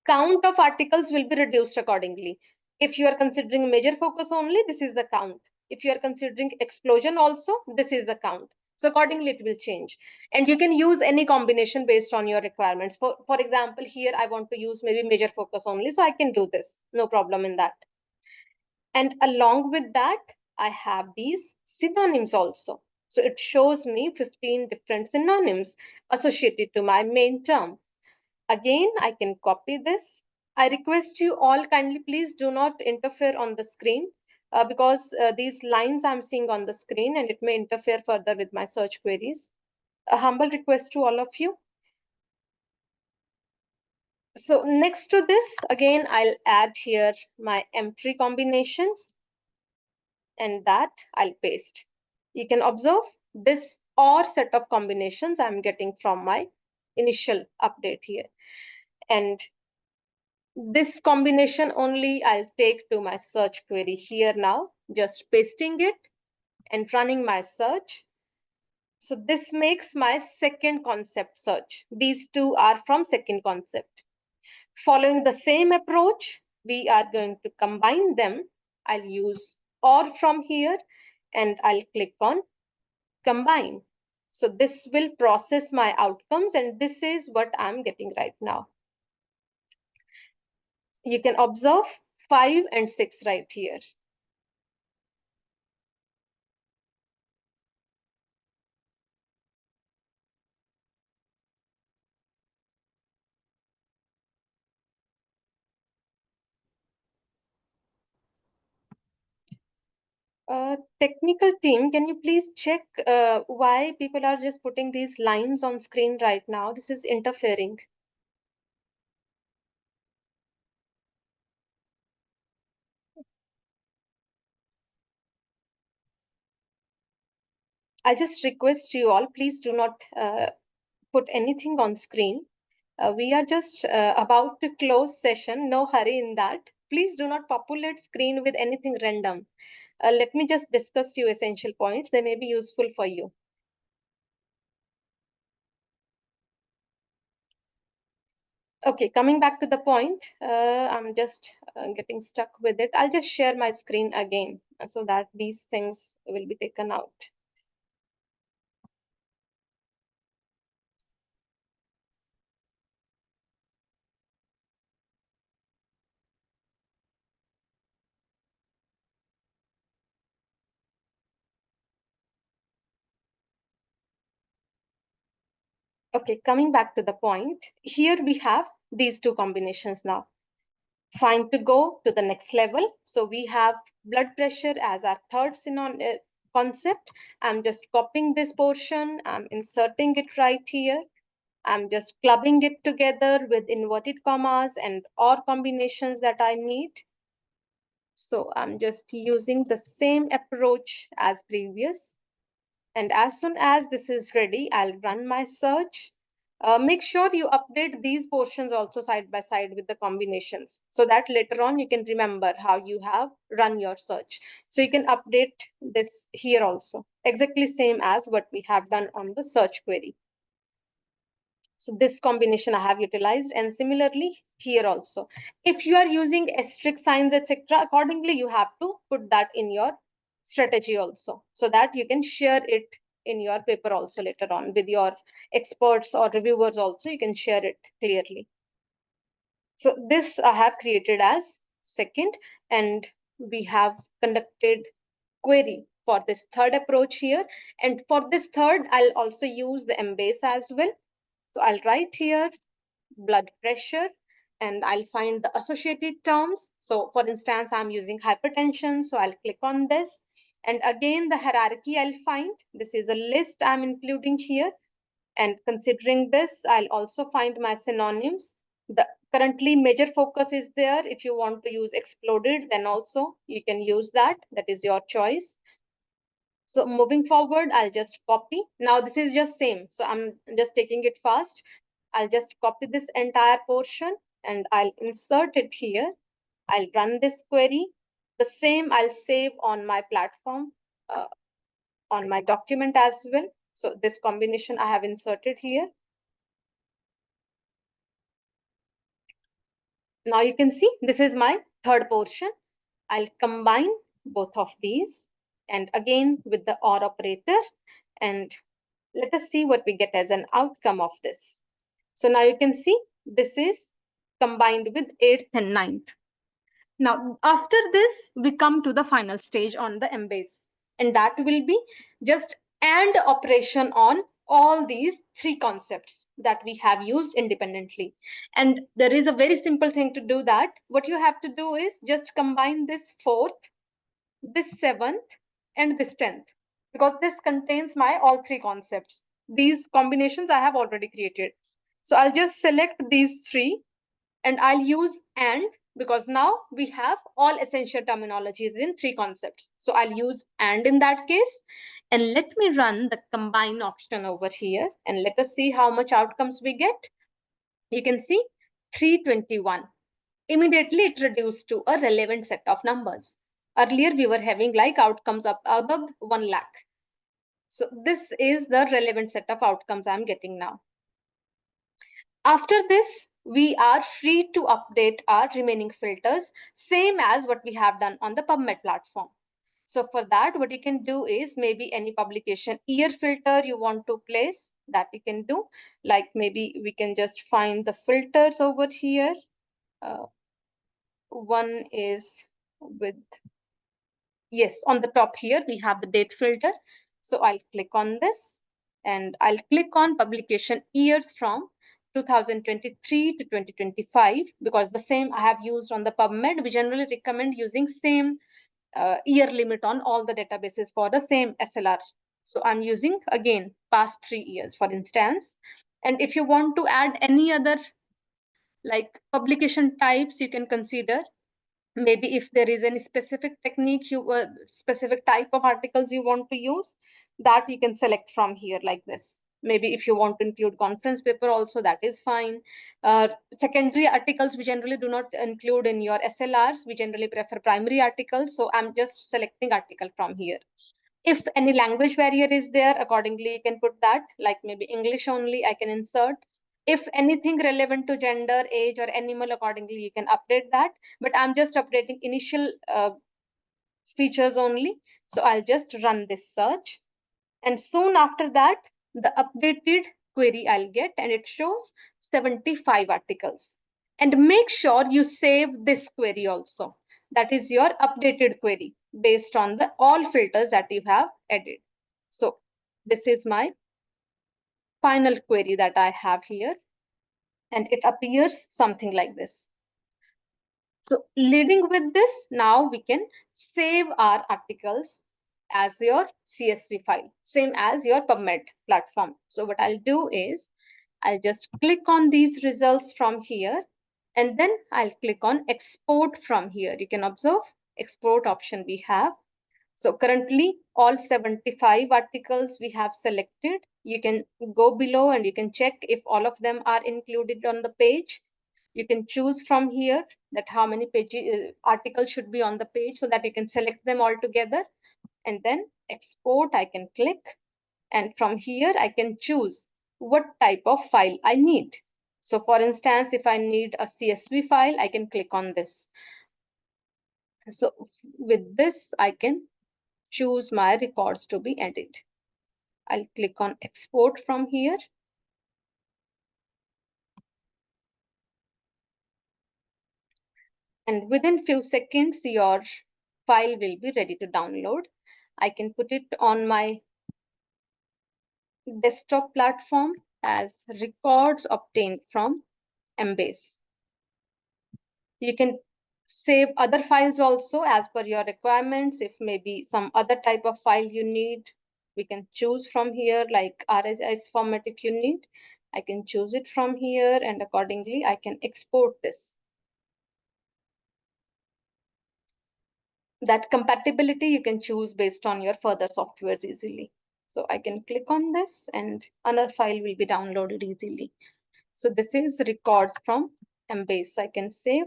count of articles will be reduced accordingly. If you are considering major focus only, this is the count. If you are considering explosion also, this is the count. So accordingly, it will change. And you can use any combination based on your requirements. For example, here I want to use maybe major focus only, so I can do this. No problem in that. And along with that, I have these synonyms also. So it shows me 15 different synonyms associated to my main term. Again, I can copy this. I request you all kindly please do not interfere on the screen because these lines I'm seeing on the screen and it may interfere further with my search queries. A humble request to all of you. So next to this, again, I'll add here my M-tree combinations and that I'll paste. You can observe this or set of combinations I'm getting from my initial update here. And this combination only I'll take to my search query here now, just pasting it and running my search. So this makes my second concept search. These two are from second concept. Following the same approach, we are going to combine them. I'll use OR from here and I'll click on combine. So this will process my outcomes and this is what I'm getting right now. You can observe 5 and 6 right here. Technical team, can you please check why people are just putting these lines on screen right now? This is interfering. I just request you all, please do not put anything on screen. We are just about to close session. No hurry in that. Please do not populate screen with anything random. Let me just discuss few essential points. They may be useful for you. Okay, coming back to the point, I'm just getting stuck with it. I'll just share my screen again so that these things will be taken out. Okay, coming back to the point, here we have these two combinations now. Fine to go to the next level. So we have blood pressure as our third concept. I'm just copying this portion, I'm inserting it right here. I'm just clubbing it together with inverted commas and or combinations that I need. So I'm just using the same approach as previous. And as soon as this is ready, I'll run my search. Make sure you update these portions also side by side with the combinations so that later on you can remember how you have run your search. So you can update this here also, exactly same as what we have done on the search query. So this combination I have utilized, and similarly here also. If you are using asterisk signs, etc., accordingly you have to put that in your strategy also, so that you can share it in your paper also later on with your experts or reviewers also, you can share it clearly. So this I have created as second, and we have conducted query for this third approach here. And for this third, I'll also use the embase as well. So I'll write here blood pressure, and I'll find the associated terms. So for instance, I'm using hypertension, so I'll click on this. And again, the hierarchy I'll find. This is a list I'm including here. And considering this, I'll also find my synonyms. The currently major focus is there. If you want to use exploded, then also you can use that. That is your choice. So moving forward, I'll just copy. Now this is just same. So I'm just taking it fast. I'll just copy this entire portion and I'll insert it here. I'll run this query. The same I'll save on my platform, on my document as well. So this combination I have inserted here. Now you can see this is my third portion. I'll combine both of these and again with the OR operator, and let us see what we get as an outcome of this. So now you can see this is combined with 8th and 9th. Now, after this, we come to the final stage on the embase, and that will be just AND operation on all these three concepts that we have used independently. And there is a very simple thing to do that. What you have to do is just combine this 4th, this 7th, and this 10th, because this contains my all three concepts. These combinations I have already created. So I'll just select these three and I'll use AND, because now we have all essential terminologies in three concepts. So I'll use AND in that case. And let me run the combine option over here and let us see how much outcomes we get. You can see 321. Immediately it reduced to a relevant set of numbers. Earlier we were having like outcomes up above 1 lakh. So this is the relevant set of outcomes I'm getting now. After this, we are free to update our remaining filters, same as what we have done on the PubMed platform. So for that, what you can do is maybe any publication year filter you want to place, that you can do. Like maybe we can just find the filters over here. One is with, yes, on the top here, we have the date filter. So I'll click on this and I'll click on publication years from 2023 to 2025, because the same I have used on the PubMed. We generally recommend using same year limit on all the databases for the same SLR. So I'm using again past 3 years, for instance. And if you want to add any other like publication types, you can consider. Maybe if there is any specific technique, specific type of articles you want to use, that you can select from here like this. Maybe if you want to include conference paper also, that is fine. Secondary articles we generally do not include in your SLRs. We generally prefer primary articles. So I'm just selecting article from here. If any language barrier is there, accordingly you can put that, like maybe English only I can insert. If anything relevant to gender, age, or animal, accordingly you can update that. But I'm just updating initial features only. So I'll just run this search. And soon after that, the updated query I'll get, and it shows 75 articles. And make sure you save this query also. That is your updated query based on the all filters that you have added. So this is my final query that I have here. And it appears something like this. So leading with this, now we can save our articles as your CSV file, same as your PubMed platform. So what I'll do is I'll just click on these results from here, and then I'll click on export from here. You can observe export option we have. So currently all 75 articles we have selected. You can go below and you can check if all of them are included on the page. You can choose from here that how many articles should be on the page, so that you can select them all together, and then export I can click, and from here I can choose what type of file I need. So for instance, if I need a CSV file, I can click on this. So with this, I can choose my records to be edited. I'll click on export from here. And within few seconds, your file will be ready to download. I can put it on my desktop platform as records obtained from Embase. You can save other files also as per your requirements. If maybe some other type of file you need, we can choose from here, like RSS format if you need. I can choose it from here, and accordingly I can export this. That compatibility you can choose based on your further softwares easily. So I can click on this and another file will be downloaded easily. So this is records from Embase. I can save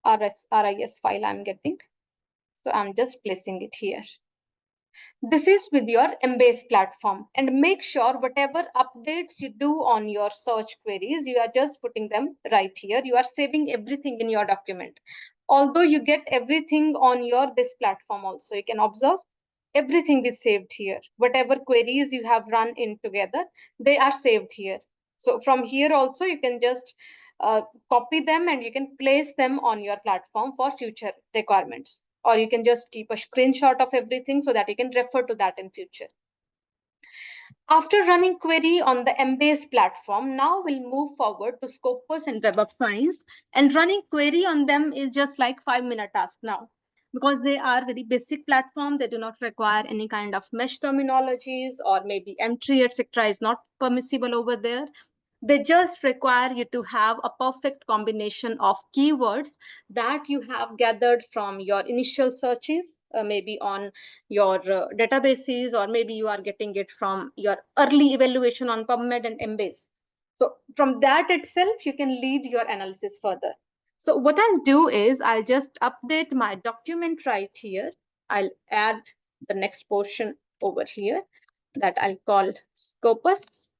RIS file I'm getting. So I'm just placing it here. This is with your Embase platform, and make sure whatever updates you do on your search queries, you are just putting them right here. You are saving everything in your document. Although you get everything on your this platform also, you can observe everything is saved here. Whatever queries you have run in together, they are saved here. So from here also, you can just copy them and you can place them on your platform for future requirements, or you can just keep a screenshot of everything so that you can refer to that in future. After running query on the Embase platform, now we'll move forward to Scopus and Web of Science, and running query on them is just like 5-minute task now, because they are very basic platform. They do not require any kind of mesh terminologies, or maybe entry etc is not permissible over there. They just require you to have a perfect combination of keywords that you have gathered from your initial searches, maybe on your databases, or maybe you are getting it from your early evaluation on PubMed and Embase. So from that itself, you can lead your analysis further. So what I'll do is I'll just update my document right here. I'll add the next portion over here that I'll call Scopus.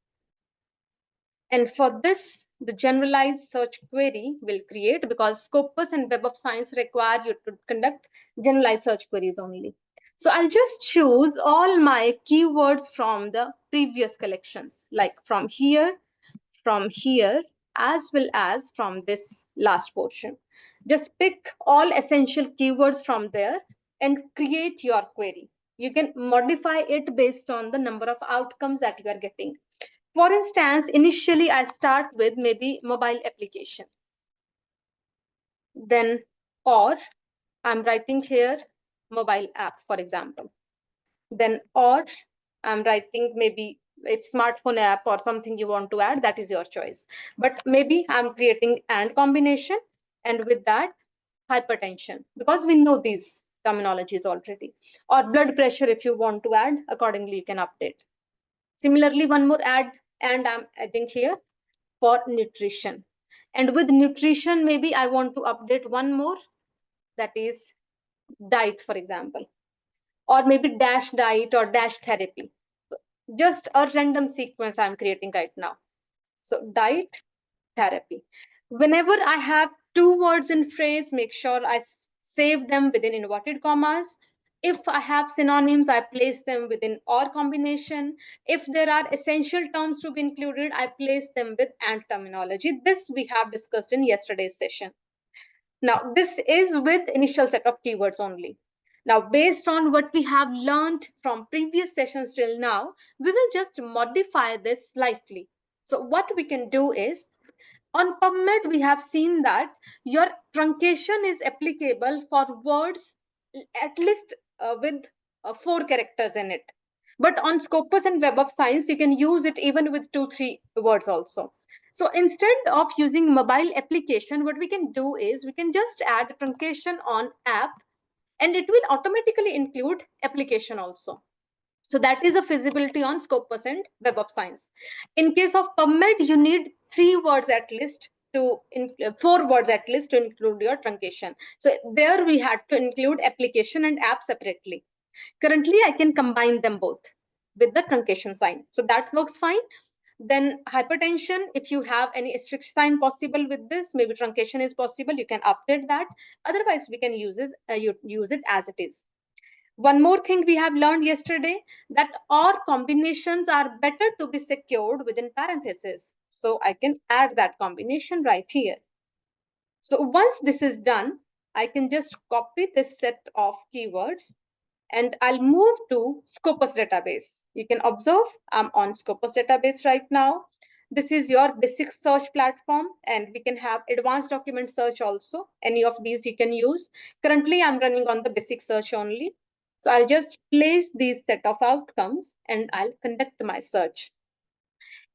And for this, the generalized search query will create, because Scopus and Web of Science require you to conduct generalized search queries only. So I'll just choose all my keywords from the previous collections, like from here, as well as from this last portion. Just pick all essential keywords from there and create your query. You can modify it based on the number of outcomes that you are getting. For instance, initially I start with maybe mobile application. Then, or I'm writing here mobile app, for example. Then, or I'm writing maybe if smartphone app or something you want to add, that is your choice. But maybe I'm creating and combination, and with that, hypertension, because we know these terminologies already. Or blood pressure, if you want to add, accordingly you can update. Similarly, one more add, and I'm adding here for nutrition. And with nutrition, maybe I want to update one more, that is diet, for example, or maybe dash diet or dash therapy. So just a random sequence I'm creating right now. So diet, therapy. Whenever I have two words in phrase, make sure I save them within inverted commas. If I have synonyms, I place them within or combination. If there are essential terms to be included, I place them with and terminology. This we have discussed in yesterday's session. Now, this is with initial set of keywords only. Now, based on what we have learned from previous sessions till now, we will just modify this slightly. So what we can do is, On PubMed, we have seen that your truncation is applicable for words at least with 4 characters in it. But on Scopus and Web of Science, you can use it even with 2-3 words also. So instead of using mobile application, what we can do is we can just add truncation on app, and it will automatically include application also. So that is a feasibility on Scopus and Web of Science. In case of PubMed, you need 3 words at least to 4 words at least to include your truncation. So there we had to include application and app separately. Currently, I can combine them both with the truncation sign. So that works fine. Then hypertension, if you have any asterisk sign possible with this, maybe truncation is possible, you can update that. Otherwise, we can use it as it is. One more thing we have learned yesterday, that OR combinations are better to be secured within parentheses. So I can add that combination right here. So once this is done, I can just copy this set of keywords and I'll move to Scopus database. You can observe I'm on Scopus database right now. This is your basic search platform, and we can have advanced document search also. Any of these you can use. Currently, I'm running on the basic search only. So I'll just place these set of outcomes and I'll conduct my search.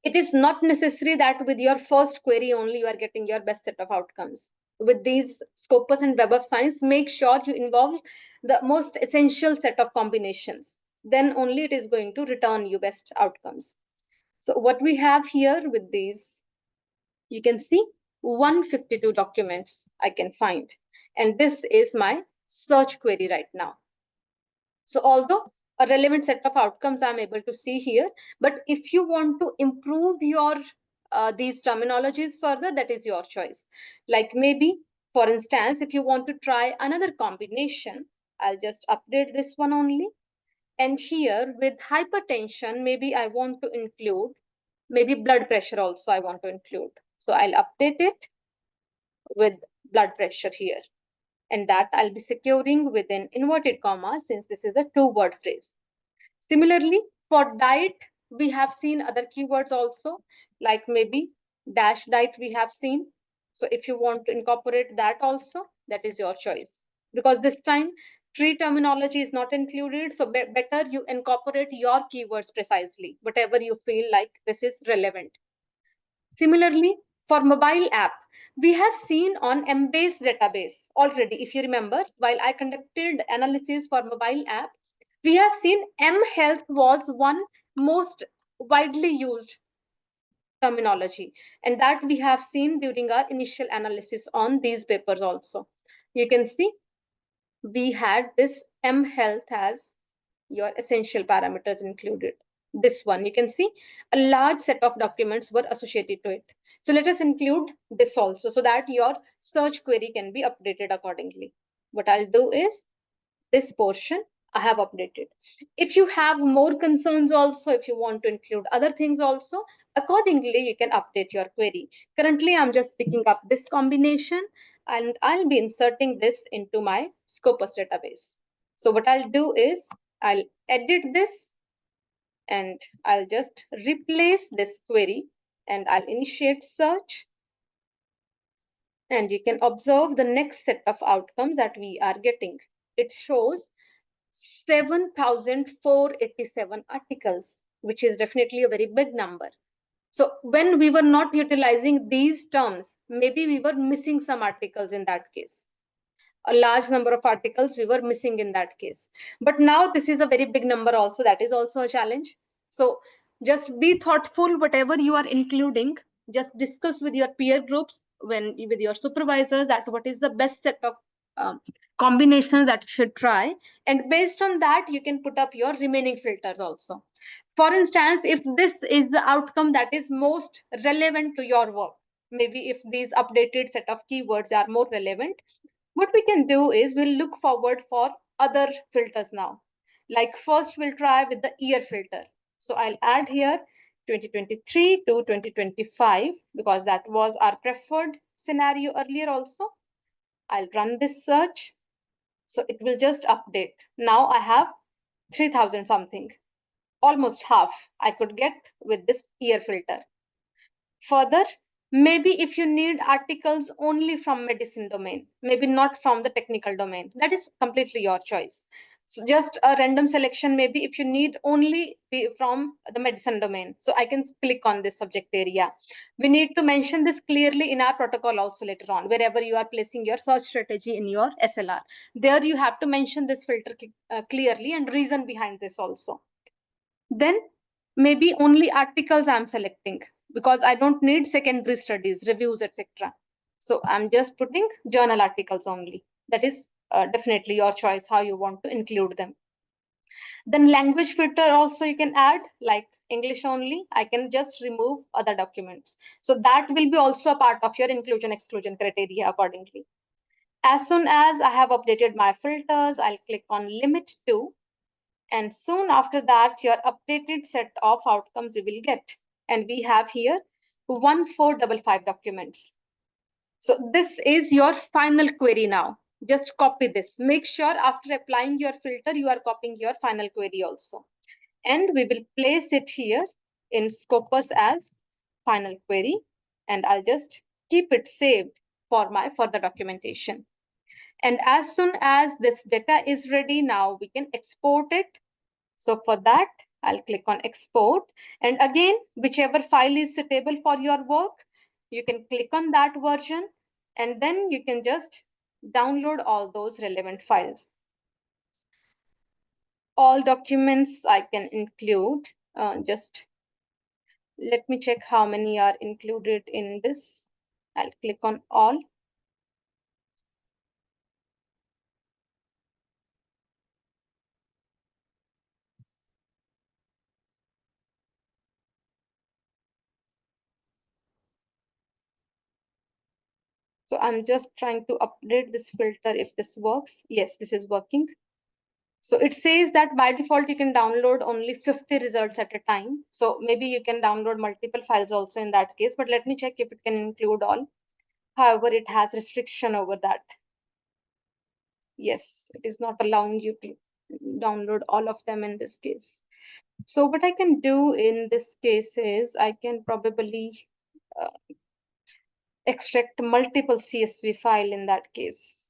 It is not necessary that with your first query only you are getting your best set of outcomes. With these Scopus and Web of Science, make sure you involve the most essential set of combinations. Then only it is going to return you best outcomes. So what we have here with these, you can see 152 documents I can find. And this is my search query right now. So although a relevant set of outcomes I'm able to see here, but if you want to improve your these terminologies further, that is your choice. Like maybe, for instance, if you want to try another combination, I'll just update this one only. And here with hypertension, maybe I want to include, maybe blood pressure also I want to include. So I'll update it with blood pressure here. And that I'll be securing within inverted commas since this is a 2-word phrase. Similarly, for diet, we have seen other keywords also, like maybe dash diet we have seen. So if you want to incorporate that also, that is your choice. Because this time, tree terminology is not included, so better you incorporate your keywords precisely, whatever you feel like this is relevant. Similarly, for mobile app, we have seen on Embase database already, if you remember, while I conducted analysis for mobile app, we have seen mHealth was one most widely used terminology, and that we have seen during our initial analysis on these papers also. You can see we had this mHealth as your essential parameters included. This one, you can see a large set of documents were associated to it. So let us include this also so that your search query can be updated accordingly. What I'll do is this portion I have updated. If you have more concerns also, if you want to include other things also, accordingly you can update your query. Currently, I'm just picking up this combination and I'll be inserting this into my Scopus database. So what I'll do is I'll edit this and I'll just replace this query and I'll initiate search. And you can observe the next set of outcomes that we are getting. It shows 7,487 articles, which is definitely a very big number. So when we were not utilizing these terms, maybe we were missing some articles in that case. A large number of articles we were missing in that case. But now this is a very big number also. That is also a challenge. So just be thoughtful, whatever you are including, just discuss with your peer groups, with your supervisors, that what is the best set of combinations that you should try. And based on that, you can put up your remaining filters also. For instance, if this is the outcome that is most relevant to your work, maybe if these updated set of keywords are more relevant, what we can do is we'll look forward for other filters now. Like first we'll try with the year filter. So I'll add here 2023 to 2025 because that was our preferred scenario earlier also. I'll run this search. So it will just update. Now I have 3,000 something, almost half I could get with this year filter. Further, Maybe if you need articles only from medicine domain, maybe not from the technical domain, that is completely your choice. So just a random selection, maybe if you need only from the medicine domain, so I can click on this subject area. We need to mention this clearly in our protocol also later on, wherever you are placing your search strategy in your SLR. There you have to mention this filter clearly and reason behind this also. Then maybe only articles I'm selecting because I don't need secondary studies, reviews, etc. So I'm just putting journal articles only. That is definitely your choice how you want to include them. Then language filter also you can add, like English only. I can just remove other documents. So that will be also a part of your inclusion exclusion criteria accordingly. As soon as I have updated my filters, I'll click on limit to, and soon after that your updated set of outcomes you will get. And we have here 1455 documents. So this is your final query now. Just copy this. Make sure after applying your filter you are copying your final query also, and we will place it here in Scopus as final query, and I'll just keep it saved for my further documentation. And as soon as this data is ready, now we can export it. So for that, I'll click on export. And again, whichever file is suitable for your work, you can click on that version, and then you can just download all those relevant files. All documents I can include. Just let me check how many are included in this. I'll click on all. So I'm just trying to update this filter if this works. Yes, this is working. So it says that by default, you can download only 50 results at a time. So maybe you can download multiple files also in that case, but let me check if it can include all. However, it has restriction over that. Yes, it is not allowing you to download all of them in this case. So what I can do in this case is I can probably uh, extract multiple CSV file in that case.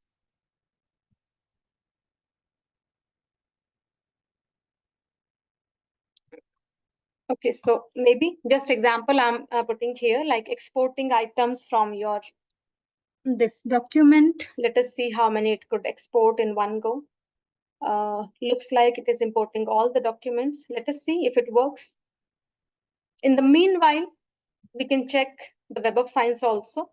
Okay, so maybe just example I'm putting here, like exporting items from your this document. Let us see how many it could export in one go. Looks like it is importing all the documents. Let us see if it works. In the meanwhile, we can check the Web of Science also.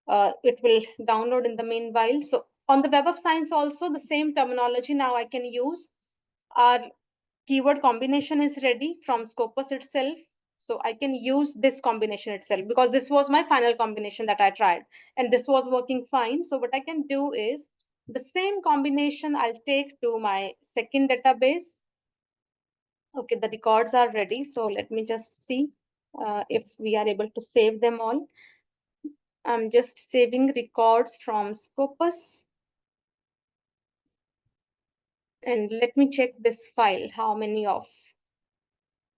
It will download in the meanwhile. So on the Web of Science also, the same terminology now I can use. Our keyword combination is ready from Scopus itself. So I can use this combination itself because this was my final combination that I tried and this was working fine. So what I can do is the same combination I'll take to my second database. Okay, the records are ready. So let me just see if we are able to save them all. I'm just saving records from Scopus. And let me check this file, how many of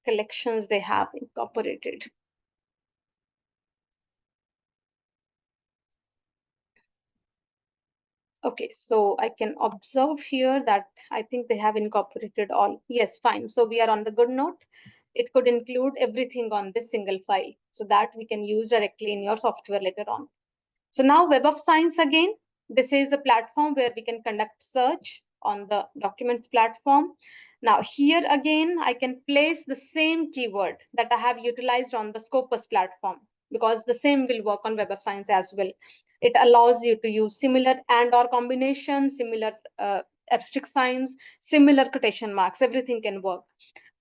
collections they have incorporated. Okay, so I can observe here that I think they have incorporated all. Yes, fine. So we are on the good note. It could include everything on this single file so that we can use directly in your software later on. So now Web of Science again, this is a platform where we can conduct search on the documents platform. Now here again, I can place the same keyword that I have utilized on the Scopus platform because the same will work on Web of Science as well. It allows you to use similar and or combinations, similar asterisk signs, similar quotation marks, everything can work.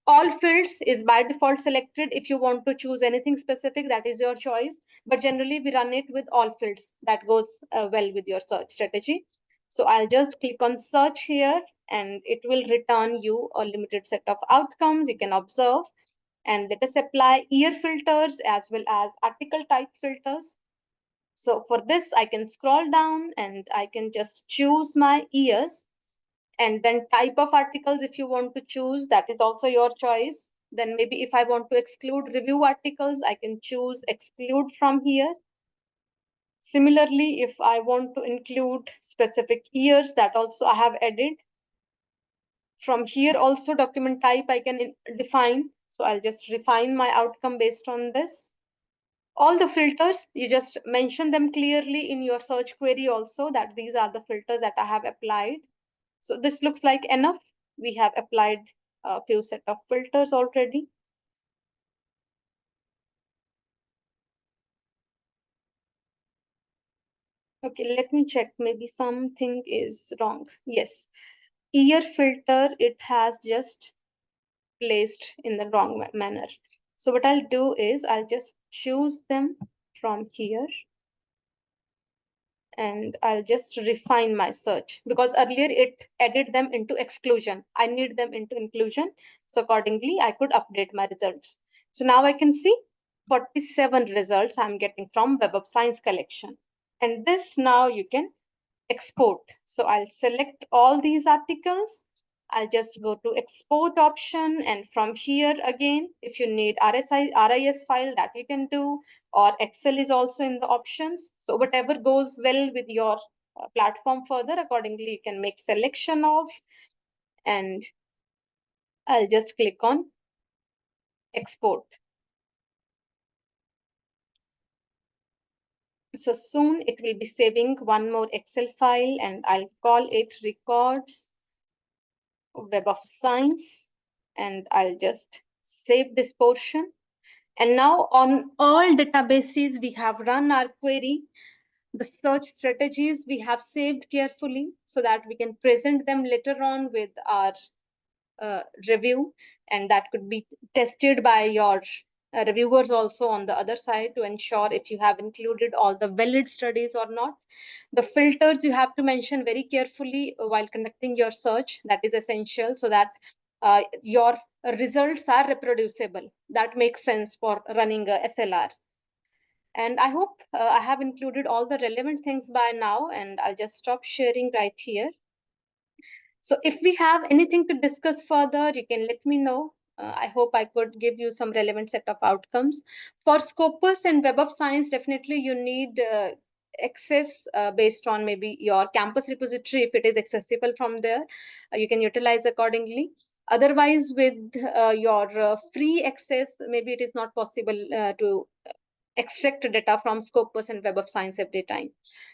All fields is by default selected. If you want to choose anything specific, that is your choice, but generally we run it with all fields. That goes well with your search strategy. So I'll just click on search here and it will return you a limited set of outcomes you can observe. And let us apply year filters as well as article type filters. So for this, I can scroll down and I can just choose my years, and then type of articles if you want to choose, that is also your choice. Then maybe if I want to exclude review articles, I can choose exclude from here. Similarly, if I want to include specific years, that also I have added. From here also document type I can define. So I'll just refine my outcome based on this. All the filters, you just mention them clearly in your search query also, that these are the filters that I have applied. So this looks like enough. We have applied a few set of filters already. Okay, let me check. Maybe something is wrong. Yes, year filter, it has just placed in the wrong manner. So what I'll do is I'll just choose them from here and I'll just refine my search, because earlier it added them into exclusion. I need them into inclusion. So accordingly, I could update my results. So now I can see 47 results I'm getting from Web of Science collection. And this now you can export. So I'll select all these articles. I'll just go to export option, and from here again, if you need RIS file, that you can do, or Excel is also in the options. So whatever goes well with your platform further, accordingly you can make selection of, and I'll just click on export. So soon it will be saving one more Excel file, and I'll call it records Web of Science, and I'll just save this portion. And now on all databases, we have run our query. The search strategies we have saved carefully so that we can present them later on with our review, and that could be tested by your reviewers also on the other side to ensure if you have included all the valid studies or not. The filters you have to mention very carefully while conducting your search. That is essential so that your results are reproducible. That makes sense for running a SLR. And I hope I have included all the relevant things by now, and I'll just stop sharing right here. So if we have anything to discuss further, you can let me know. I hope I could give you some relevant set of outcomes. For Scopus and Web of Science, definitely you need access based on maybe your campus repository. If it is accessible from there, you can utilize accordingly. Otherwise, with your free access, maybe it is not possible to extract data from Scopus and Web of Science every time.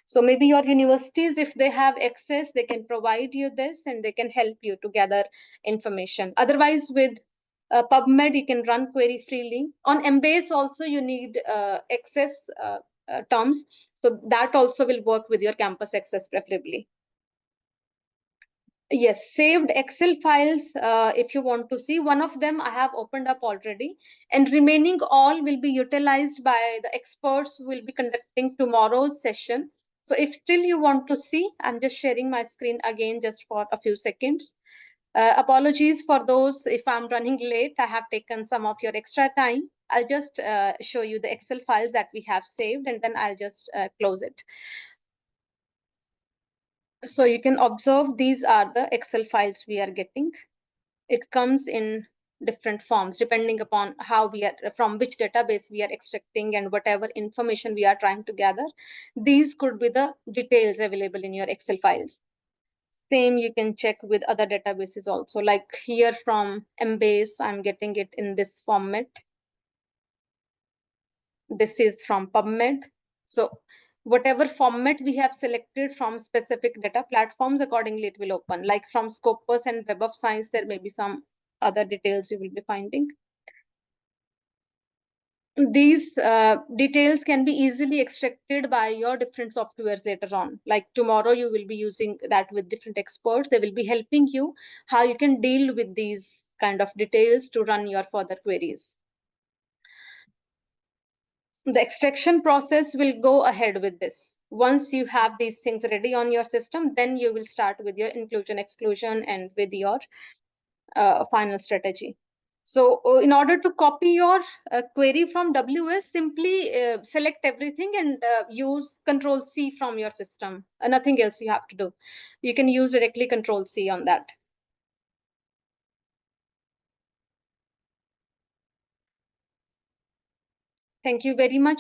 So maybe your universities, if they have access, they can provide you this and they can help you to gather information. Otherwise, with PubMed, you can run query freely. On Embase also, you need access terms. So that also will work with your campus access preferably. Yes, saved Excel files, if you want to see, one of them I have opened up already, and remaining all will be utilized by the experts who will be conducting tomorrow's session. So if still you want to see, I'm just sharing my screen again just for a few seconds. Apologies for those if I'm running late. I have taken some of your extra time. I'll just show you the Excel files that we have saved, and then I'll just close it. So you can observe these are the Excel files we are getting. It comes in different forms depending upon how we are, from which database we are extracting and whatever information we are trying to gather. These could be the details available in your Excel files. Same you can check with other databases also. Like here from Embase, I'm getting it in this format. This is from PubMed. So whatever format we have selected from specific data platforms, accordingly it will open. Like from Scopus and Web of Science, there may be some other details you will be finding. These details can be easily extracted by your different softwares later on. Like tomorrow, you will be using that with different experts. They will be helping you how you can deal with these kind of details to run your further queries. The extraction process will go ahead with this. Once you have these things ready on your system, then you will start with your inclusion, exclusion, and with your final strategy. So in order to copy your query from WS, simply select everything and use Control C from your system. Nothing else you have to do. You can use directly Control C on that. Thank you very much